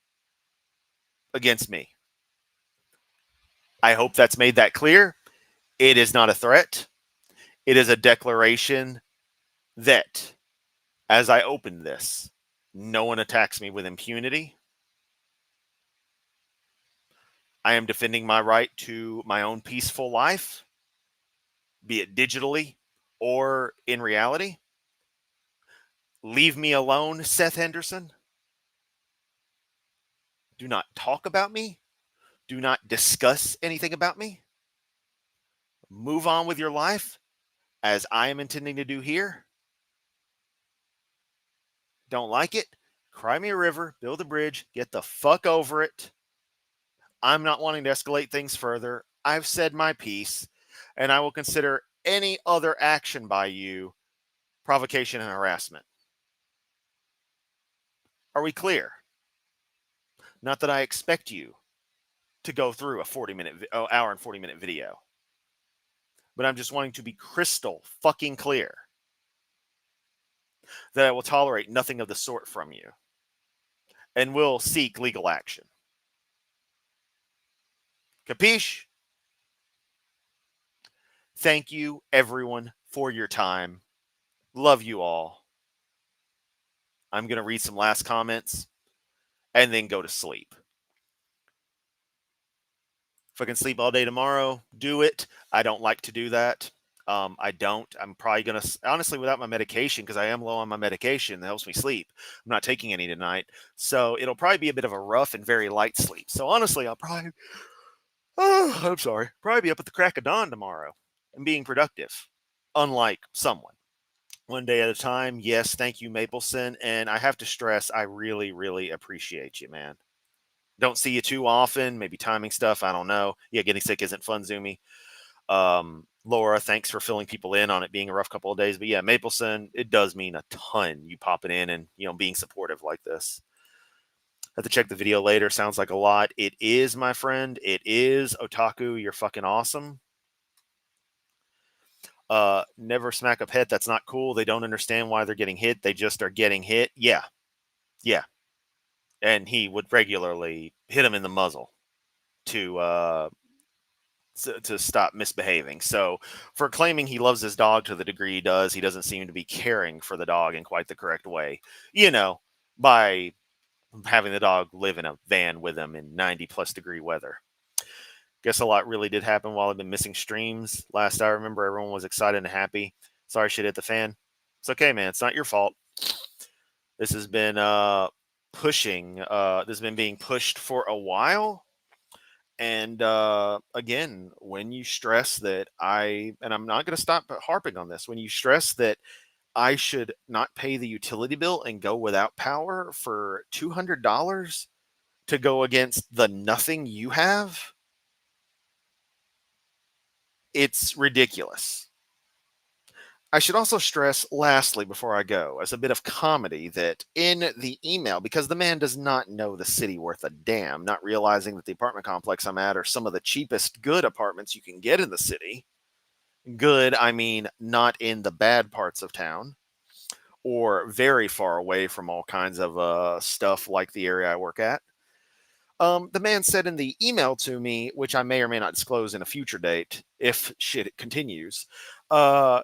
against me. I hope that's made that clear. It is not a threat. It is a declaration that as I open this, no one attacks me with impunity. I am defending my right to my own peaceful life, be it digitally or in reality. Leave me alone, Seth Henderson. Do not talk about me. Do not discuss anything about me. Move on with your life as I am intending to do here. Don't like it? Cry me a river, build a bridge, get the fuck over it. I'm not wanting to escalate things further. I've said my piece, and I will consider any other action by you provocation and harassment. Are we clear? Not that I expect you to go through a hour and 40-minute video, but I'm just wanting to be crystal fucking clear that I will tolerate nothing of the sort from you and will seek legal action. Capiche? Thank you, everyone, for your time. Love you all. I'm going to read some last comments and then go to sleep. If I can sleep all day tomorrow, do it. I don't like to do that. I don't. I'm probably going to, honestly, without my medication, because I am low on my medication that helps me sleep. I'm not taking any tonight. So it'll probably be a bit of a rough and very light sleep. So honestly, I'll probably, probably be up at the crack of dawn tomorrow and being productive. unlike someone. One day at a time. Yes, thank you, Mapleson. And I have to stress, I really, really appreciate you, man. Don't see you too often. Maybe timing stuff. I don't know. Yeah, getting sick isn't fun, Zoomy. Laura, thanks for filling people in on it being a rough couple of days. But yeah, Mapleson, it does mean a ton you popping in and being supportive like this. Have to check the video later. Sounds like a lot. It is, my friend. It is. Otaku, you're fucking awesome. Never smack a pet. That's not cool. They don't understand why they're getting hit. They just are getting hit. Yeah. Yeah. And he would regularly hit him in the muzzle to to stop misbehaving. So for claiming he loves his dog to the degree he does, he doesn't seem to be caring for the dog in quite the correct way. By having the dog live in a van with him in 90+ degree weather. Guess a lot really did happen while I've been missing streams. Last I remember, everyone was excited and happy. Sorry shit hit the fan. It's okay, man. It's not your fault. This has been this has been being pushed for a while. And again, when you stress that and I'm not going to stop harping on this, when you stress that I should not pay the utility bill and go without power for $200 to go against the nothing you have, it's ridiculous. I should also stress, lastly, before I go, as a bit of comedy, that in the email, because the man does not know the city worth a damn, not realizing that the apartment complex I'm at are some of the cheapest good apartments you can get in the city. Good, I mean, not in the bad parts of town or very far away from all kinds of stuff like the area I work at. The man said in the email to me, which I may or may not disclose in a future date if shit continues,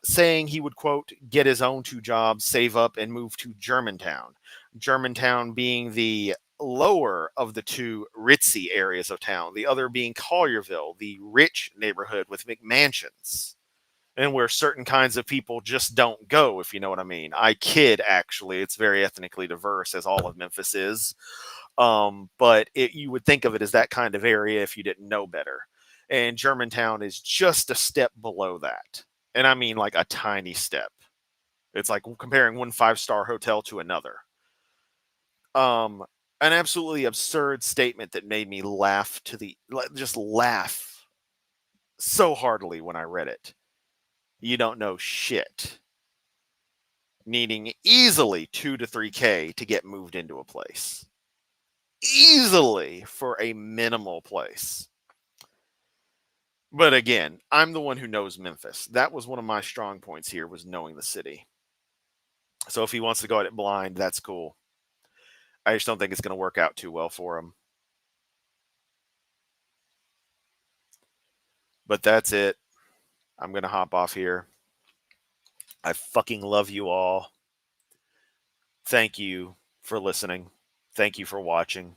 saying he would, quote, get his own 2 jobs, save up, and move to Germantown. Germantown being the lower of the 2 ritzy areas of town, the other being Collierville, the rich neighborhood with McMansions. And where certain kinds of people just don't go, if you know what I mean. I kid, actually. It's very ethnically diverse, as all of Memphis is. But you would think of it as that kind of area if you didn't know better. And Germantown is just a step below that. And I mean like a tiny step. It's like comparing one 5-star hotel to another. An absolutely absurd statement that made me just laugh so heartily when I read it. You don't know shit. Needing easily 2 to 3K to get moved into a place. Easily for a minimal place. But again, I'm the one who knows Memphis. That was one of my strong points here, was knowing the city. So if he wants to go at it blind, that's cool. I just don't think it's going to work out too well for him. But that's it. I'm going to hop off here. I fucking love you all. Thank you for listening. Thank you for watching.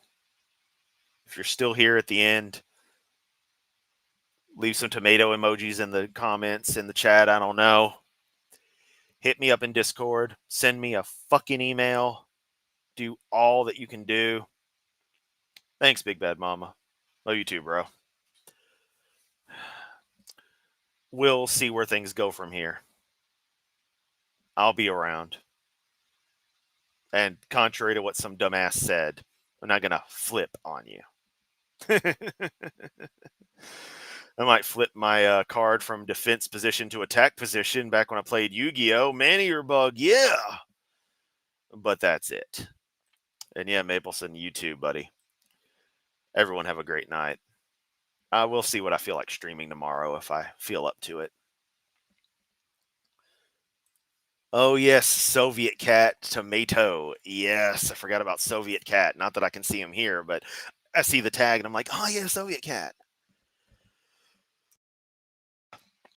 If you're still here at the end, leave some tomato emojis in the comments, in the chat. I don't know. Hit me up in Discord. Send me a fucking email. Do all that you can do. Thanks, Big Bad Mama. Love you too, bro. We'll see where things go from here. I'll be around. And contrary to what some dumbass said, I'm not going to flip on you. I might flip my card from defense position to attack position back when I played Yu-Gi-Oh! Man-Eater Bug, yeah! But that's it. And yeah, Mapleson, you too, buddy. Everyone have a great night. I will see what I feel like streaming tomorrow if I feel up to it. Oh, yes, Soviet Cat Tomato. Yes, I forgot about Soviet Cat. Not that I can see him here, but I see the tag and I'm like, oh, yeah, Soviet Cat.